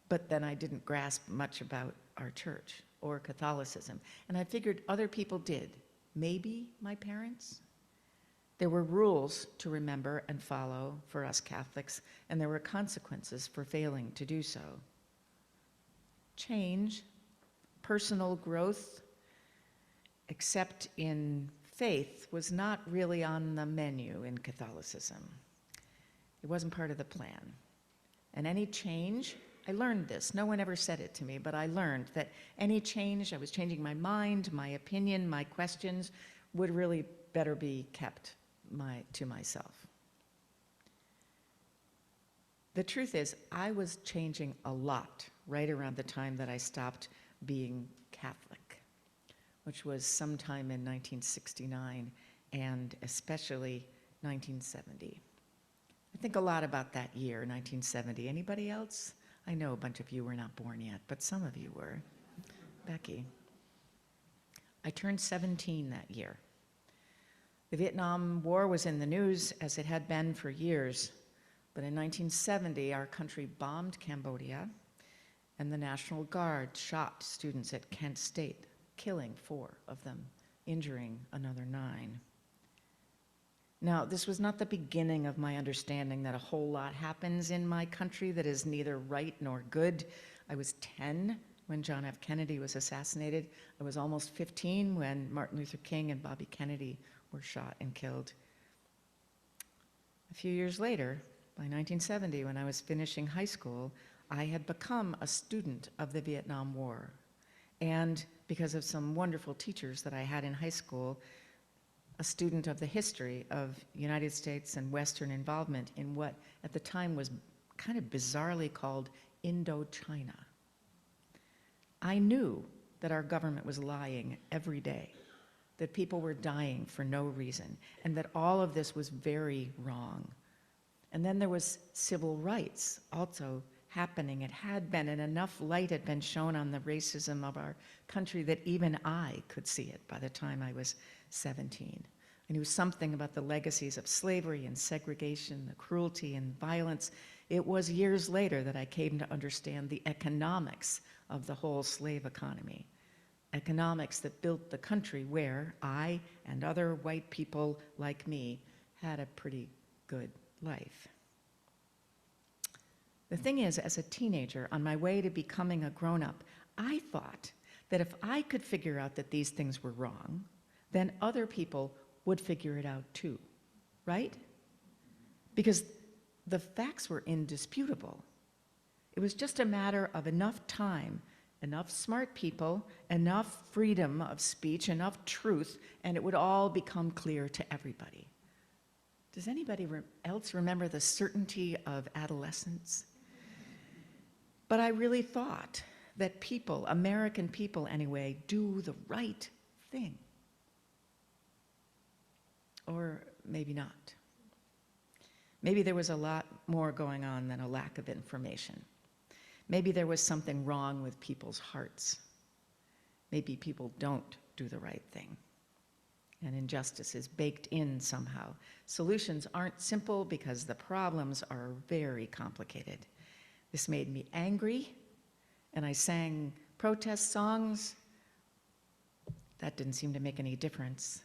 But then I didn't grasp much about our church or Catholicism. And I figured other people did. Maybe my parents? There were rules to remember and follow for us Catholics, and there were consequences for failing to do so. Change, personal growth, except in faith, was not really on the menu in Catholicism. It wasn't part of the plan. And any change, I learned this. No one ever said it to me, but I learned that any change, I was changing my mind, my opinion, my questions, would really better be kept to myself. The truth is, I was changing a lot right around the time that I stopped being Catholic, which was sometime in 1969 and especially 1970. I think a lot about that year, 1970. Anybody else? I know a bunch of you were not born yet, but some of you were. Becky. I turned 17 that year. The Vietnam War was in the news as it had been for years, but in 1970, our country bombed Cambodia, and the National Guard shot students at Kent State, killing 4 of them, injuring another 9. Now, this was not the beginning of my understanding that a whole lot happens in my country that is neither right nor good. I was 10 when John F. Kennedy was assassinated. I was almost 15 when Martin Luther King and Bobby Kennedy were shot and killed. A few years later, by 1970, when I was finishing high school, I had become a student of the Vietnam War. And because of some wonderful teachers that I had in high school, a student of the history of United States and Western involvement in what at the time was kind of bizarrely called Indochina. I knew that our government was lying every day, that people were dying for no reason, and that all of this was very wrong. And then there was civil rights also happening. It had been, and enough light had been shown on the racism of our country that even I could see it by the time I was 17. I knew something about the legacies of slavery and segregation, the cruelty and violence. It was years later that I came to understand the economics of the whole slave economy. Economics that built the country where I and other white people like me had a pretty good life. The thing is, as a teenager, on my way to becoming a grown-up, I thought that if I could figure out that these things were wrong, then other people would figure it out too, right? Because the facts were indisputable. It was just a matter of enough time, enough smart people, enough freedom of speech, enough truth, and it would all become clear to everybody. Does anybody else remember the certainty of adolescence? But I really thought that people, American people anyway, do the right thing. Or maybe not. Maybe there was a lot more going on than a lack of information. Maybe there was something wrong with people's hearts. Maybe people don't do the right thing. And injustice is baked in somehow. Solutions aren't simple because the problems are very complicated. This made me angry, and I sang protest songs. That didn't seem to make any difference.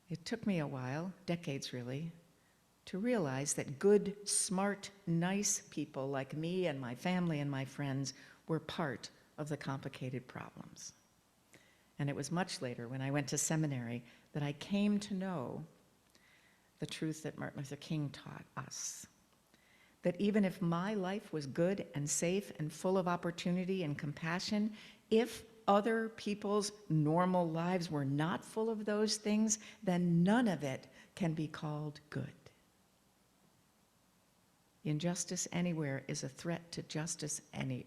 It took me a while, decades really, to realize that good, smart, nice people like me and my family and my friends were part of the complicated problems. And it was much later, when I went to seminary, that I came to know the truth that Martin Luther King taught us. That even if my life was good and safe and full of opportunity and compassion, if other people's normal lives were not full of those things, then none of it can be called good. Injustice anywhere is a threat to justice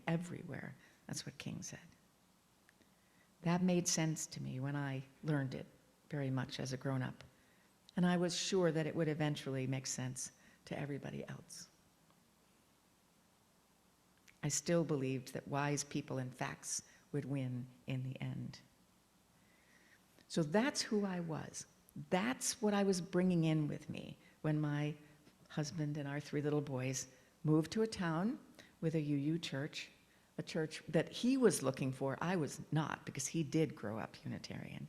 everywhere. That's what King said. That made sense to me when I learned it very much as a grown-up. And I was sure that it would eventually make sense to everybody else. I still believed that wise people and facts would win in the end. So that's who I was. That's what I was bringing in with me when my husband and our 3 little boys moved to a town with a UU church, a church that he was looking for. I was not, because he did grow up Unitarian.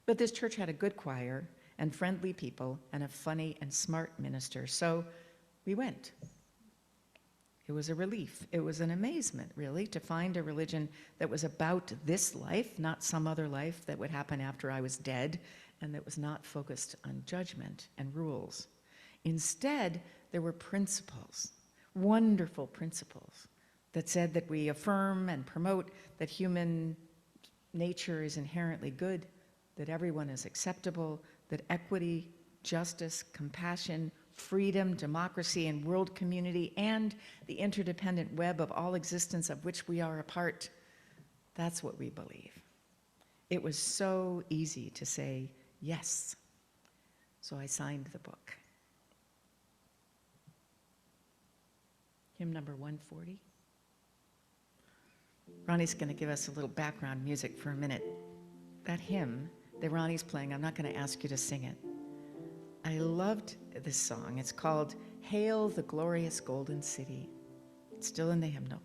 But this church had a good choir and friendly people and a funny and smart minister, so we went. It was a relief. It was an amazement, really, to find a religion that was about this life, not some other life that would happen after I was dead, and that was not focused on judgment and rules. Instead, there were principles, wonderful principles, that said that we affirm and promote that human nature is inherently good, that everyone is acceptable, that equity, justice, compassion, freedom, democracy, and world community, and the interdependent web of all existence of which we are a part, that's what we believe. It was so easy to say yes, so I signed the book. Hymn number 140. Ronnie's going to give us a little background music for a minute. That hymn that Ronnie's playing, I'm not going to ask you to sing it. I loved this song. It's called Hail the Glorious Golden City. It's still in the hymnal.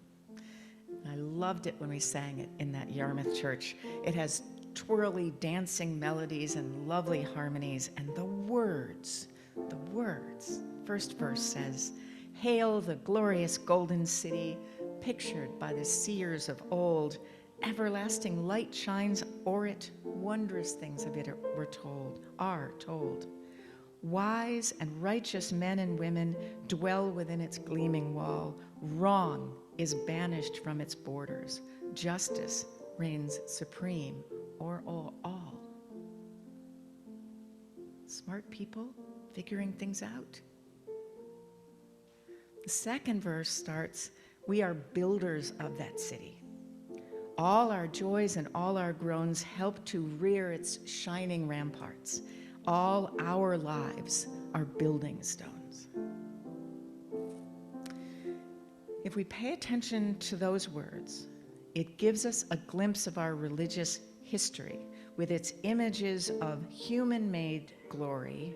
I loved it when we sang it in that Yarmouth church. It has twirly dancing melodies and lovely harmonies, and the words, first verse says, Hail the glorious golden city, pictured by the seers of old. Everlasting light shines o'er it, wondrous things of it are told. Wise and righteous men and women dwell within its gleaming wall. Wrong is banished from its borders. Justice reigns supreme o'er all. Smart people figuring things out. The second verse starts, we are builders of that city. All our joys and all our groans help to rear its shining ramparts. All our lives are building stones. If we pay attention to those words, it gives us a glimpse of our religious history with its images of human-made glory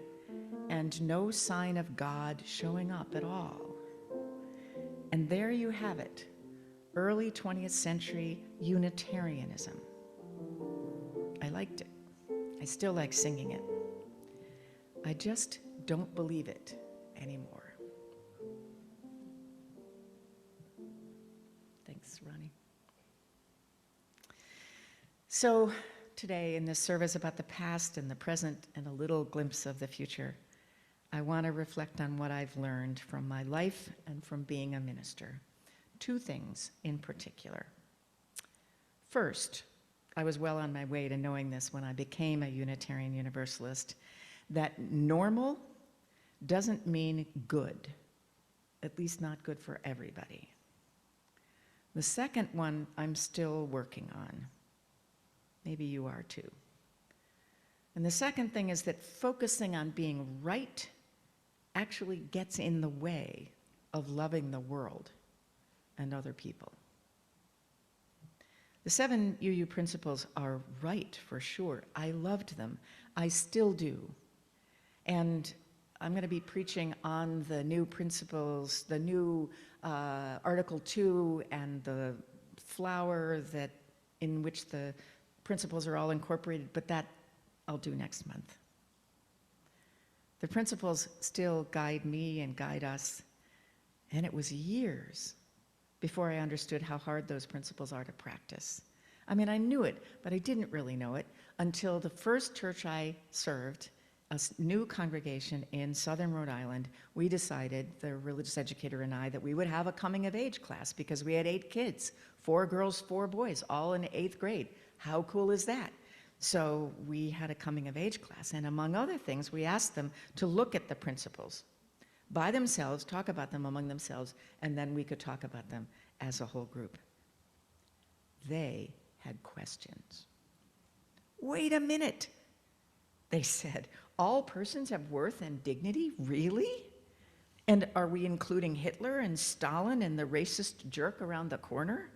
and no sign of God showing up at all. And there you have it, early 20th century Unitarianism. I liked it. I still like singing it. I just don't believe it anymore. Thanks, Ronnie. So today, in this service about the past and the present and a little glimpse of the future, I want to reflect on what I've learned from my life and from being a minister. Two things in particular. First, I was well on my way to knowing this when I became a Unitarian Universalist, that normal doesn't mean good, at least not good for everybody. The second one I'm still working on. Maybe you are too. And the second thing is that focusing on being right actually gets in the way of loving the world and other people. The 7 UU principles are right, for sure. I loved them. I still do. And I'm going to be preaching on the new principles, the new Article 2 and the flower in which the principles are all incorporated, but that I'll do next month. The principles still guide me and guide us, and it was years before I understood how hard those principles are to practice. I mean, I knew it, but I didn't really know it until the first church I served, a new congregation in southern Rhode Island, we decided, the religious educator and I, that we would have a coming of age class because we had 8 kids, 4 girls, 4 boys, all in 8th grade. How cool is that? So we had a coming of age class, and among other things, we asked them to look at the principles by themselves, talk about them among themselves, and then we could talk about them as a whole group. They had questions. Wait a minute, they said. All persons have worth and dignity? Really? And are we including Hitler and Stalin and the racist jerk around the corner?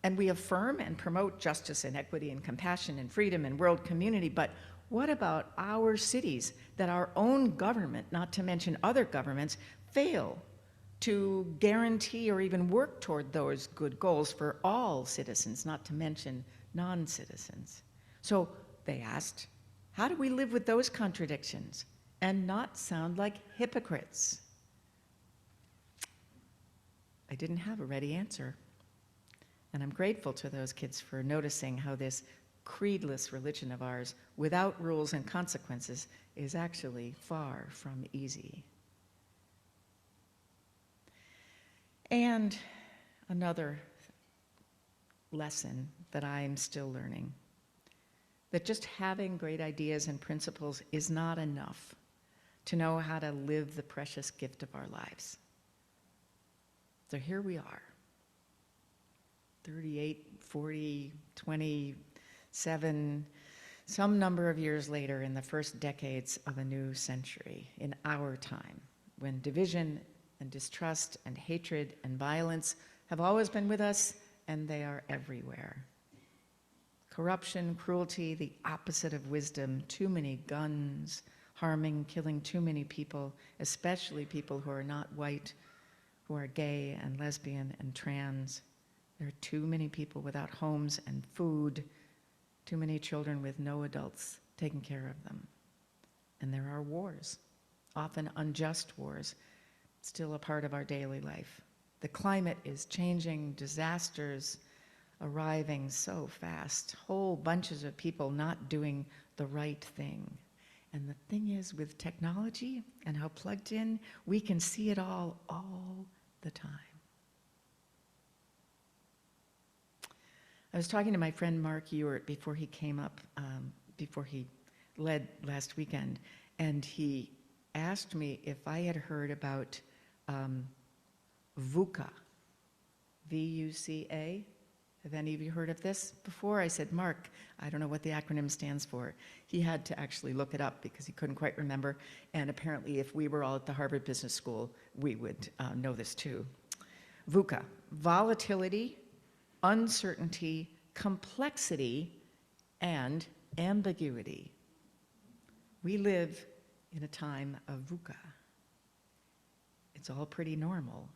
And we affirm and promote justice and equity and compassion and freedom and world community, but what about our cities that our own government, not to mention other governments, fail to guarantee or even work toward those good goals for all citizens, not to mention non-citizens? So they asked, how do we live with those contradictions and not sound like hypocrites? I didn't have a ready answer. And I'm grateful to those kids for noticing how this creedless religion of ours, without rules and consequences, is actually far from easy. And another lesson that I'm still learning, that just having great ideas and principles is not enough to know how to live the precious gift of our lives. So here we are. 38, 40, 27, some number of years later in the first decades of a new century, in our time, when division and distrust and hatred and violence have always been with us, and they are everywhere. Corruption, cruelty, the opposite of wisdom, too many guns, harming, killing too many people, especially people who are not white, who are gay and lesbian and trans. There are too many people without homes and food, too many children with no adults taking care of them. And there are wars, often unjust wars, still a part of our daily life. The climate is changing, disasters arriving so fast, whole bunches of people not doing the right thing. And the thing is, with technology and how plugged in, we can see it all the time. I was talking to my friend Mark Ewart before he came up, before he led last weekend, and he asked me if I had heard about VUCA, V-U-C-A. Have any of you heard of this before? I said, Mark, I don't know what the acronym stands for. He had to actually look it up because he couldn't quite remember, and apparently if we were all at the Harvard Business School, we would know this too. VUCA, volatility, uncertainty, complexity, and ambiguity. We live in a time of VUCA. It's all pretty normal,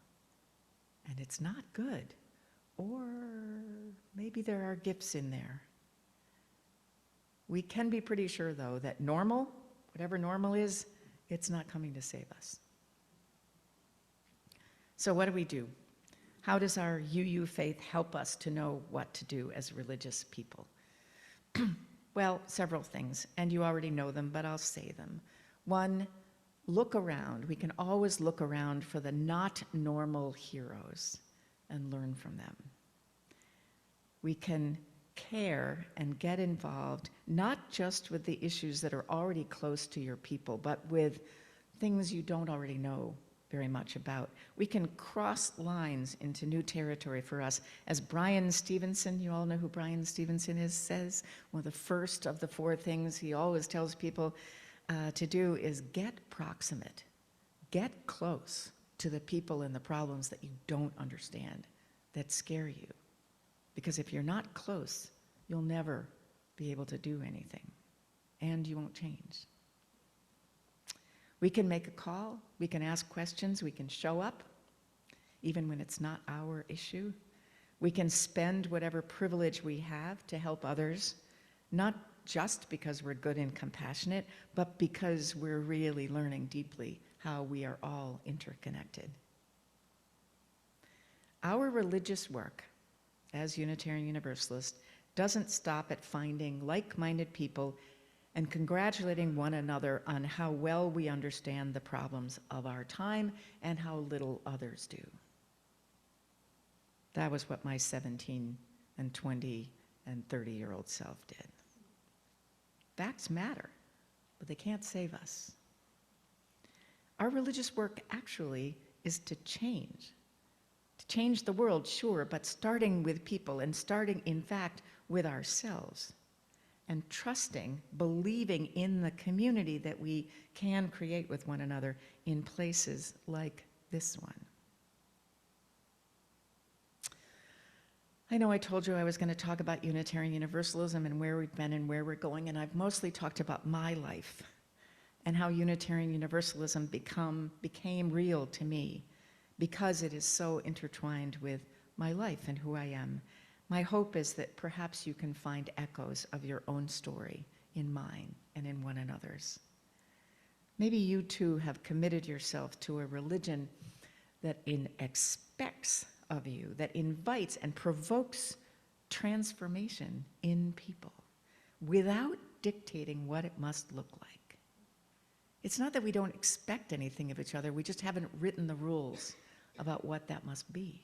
and it's not good. Or maybe there are gifts in there. We can be pretty sure, though, that normal, whatever normal is, it's not coming to save us. So what do? How does our UU faith help us to know what to do as religious people? Well, several things, and you already know them, but I'll say them. One, look around. We can always look around for the not normal heroes and learn from them. We can care and get involved, not just with the issues that are already close to your people, but with things you don't already know very much about. We can cross lines into new territory for us. As Brian Stevenson, you all know who Brian Stevenson is, says, one of the first of the 4 things he always tells people to do is get proximate, get close to the people and the problems that you don't understand, that scare you. Because if you're not close, you'll never be able to do anything, and you won't change. We can make a call, we can ask questions, we can show up, even when it's not our issue. We can spend whatever privilege we have to help others, not just because we're good and compassionate, but because we're really learning deeply how we are all interconnected. Our religious work as Unitarian Universalists doesn't stop at finding like-minded people and congratulating one another on how well we understand the problems of our time and how little others do. That was what my 17 and 20 and 30-year-old self did. Facts matter, but they can't save us. Our religious work actually is to change the world, sure, but starting with people and starting, in fact, with ourselves and trusting, believing in the community that we can create with one another in places like this one. I know I told you I was going to talk about Unitarian Universalism and where we've been and where we're going, and I've mostly talked about my life and how Unitarian Universalism became real to me because it is so intertwined with my life and who I am. My hope is that perhaps you can find echoes of your own story in mine and in one another's. Maybe you too have committed yourself to a religion that expects of you, that invites and provokes transformation in people without dictating what it must look like. It's not that we don't expect anything of each other, we just haven't written the rules about what that must be.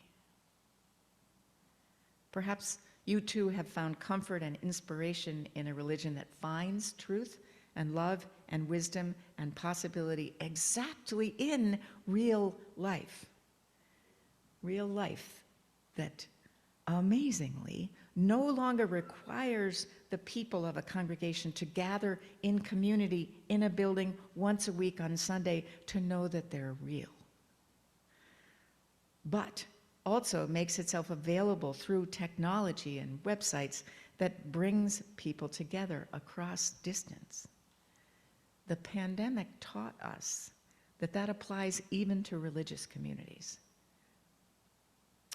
Perhaps you too have found comfort and inspiration in a religion that finds truth and love and wisdom and possibility exactly in real life. Real life that amazingly no longer requires the people of a congregation to gather in community in a building once a week on Sunday to know that they're real. But also makes itself available through technology and websites that brings people together across distance. The pandemic taught us that that applies even to religious communities.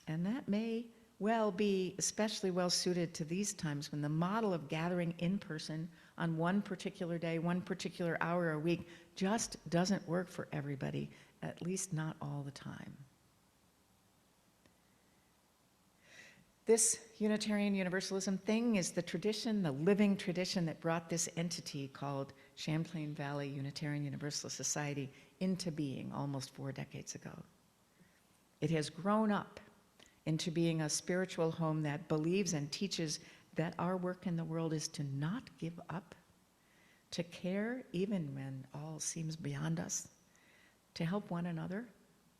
And that may well be especially well suited to these times when the model of gathering in person on one particular day, one particular hour a week just doesn't work for everybody, at least not all the time. This Unitarian Universalism thing is the tradition, the living tradition that brought this entity called Champlain Valley Unitarian Universalist Society into being almost 4 decades ago. It has grown up into being a spiritual home that believes and teaches that our work in the world is to not give up, to care even when all seems beyond us, to help one another,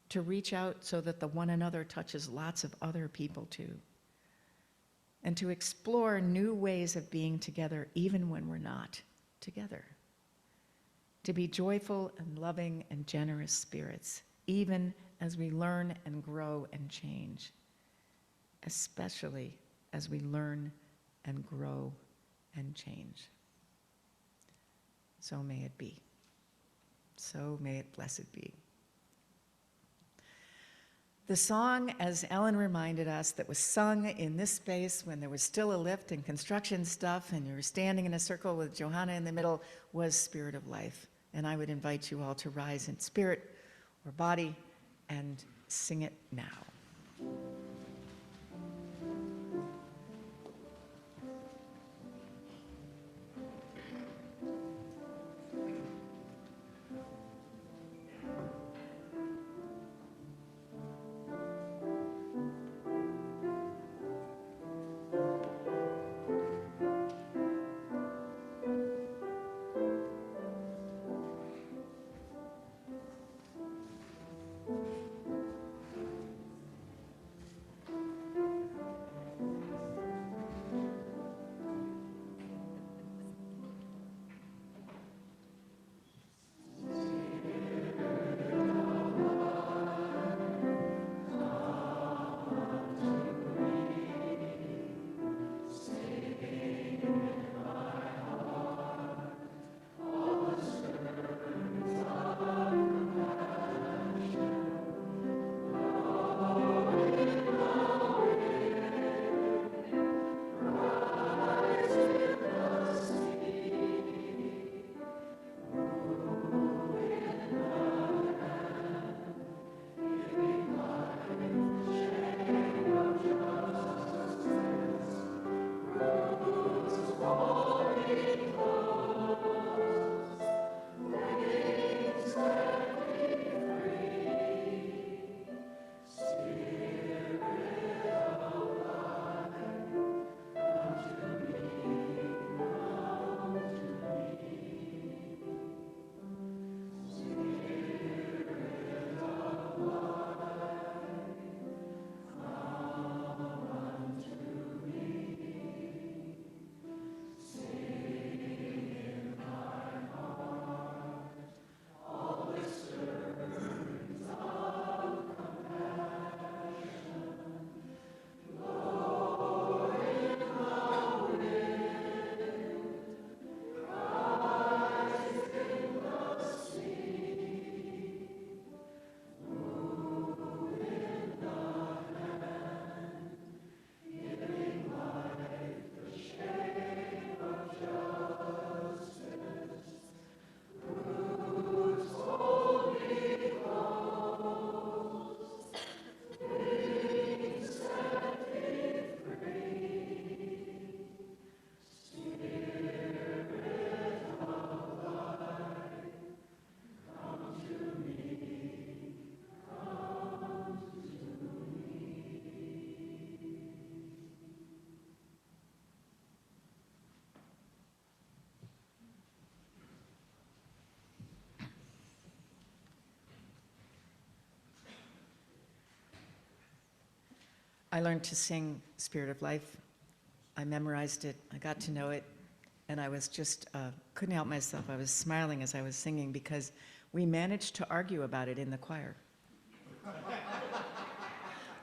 to reach out so that the one another touches lots of other people too, and to explore new ways of being together even when we're not together, to be joyful and loving and generous spirits even as we learn and grow and change, especially as we learn and grow and change. So may it be. So may it blessed be. The song, as Ellen reminded us, that was sung in this space when there was still a lift and construction stuff and you were standing in a circle with Johanna in the middle, was Spirit of Life. And I would invite you all to rise in spirit or body and sing it now. I learned to sing Spirit of Life. I memorized it, I got to know it, and I was just, couldn't help myself. I was smiling as I was singing because we managed to argue about it in the choir.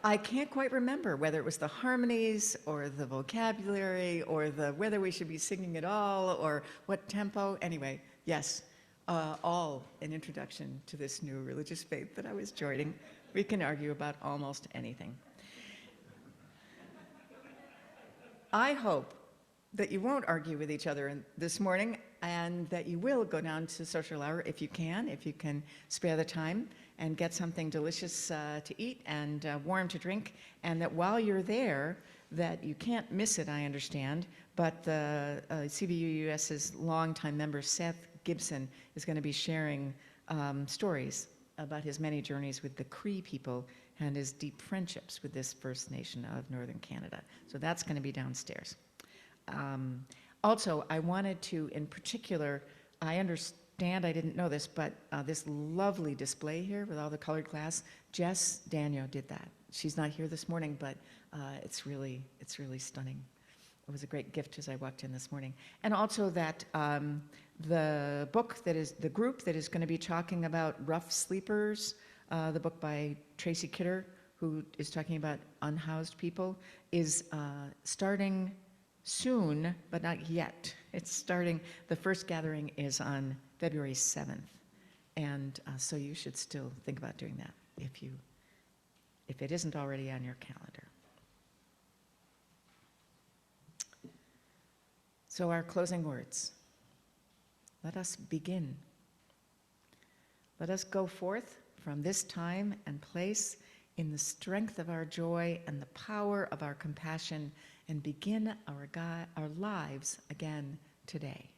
I can't quite remember whether it was the harmonies or the vocabulary or whether we should be singing at all or what tempo. Anyway, yes, all an introduction to this new religious faith that I was joining. We can argue about almost anything. I hope that you won't argue with each other this morning and that you will go down to social hour if you can spare the time and get something delicious to eat and warm to drink, and that while you're there, that you can't miss it, I understand, but the CVUUS's longtime member, Seth Gibson, is going to be sharing stories about his many journeys with the Cree people and his deep friendships with this First Nation of Northern Canada. So that's going to be downstairs. Also, I wanted to, in particular, I understand, I didn't know this, but this lovely display here with all the colored glass, Jess Daniel did that. She's not here this morning, but it's really stunning. It was a great gift as I walked in this morning. And also that the group that is going to be talking about rough sleepers, the book by Tracy Kidder, who is talking about unhoused people, is starting soon, but not yet. It's starting, the first gathering is on February 7th. And so you should still think about doing that if it isn't already on your calendar. So our closing words. Let us begin. Let us go forth from this time and place in the strength of our joy and the power of our compassion and begin our lives again today.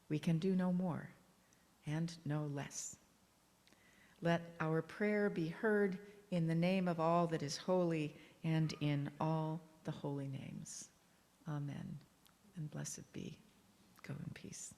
We can do no more and no less. Let our prayer be heard in the name of all that is holy and in all the holy names. Amen. And blessed be. Go in peace.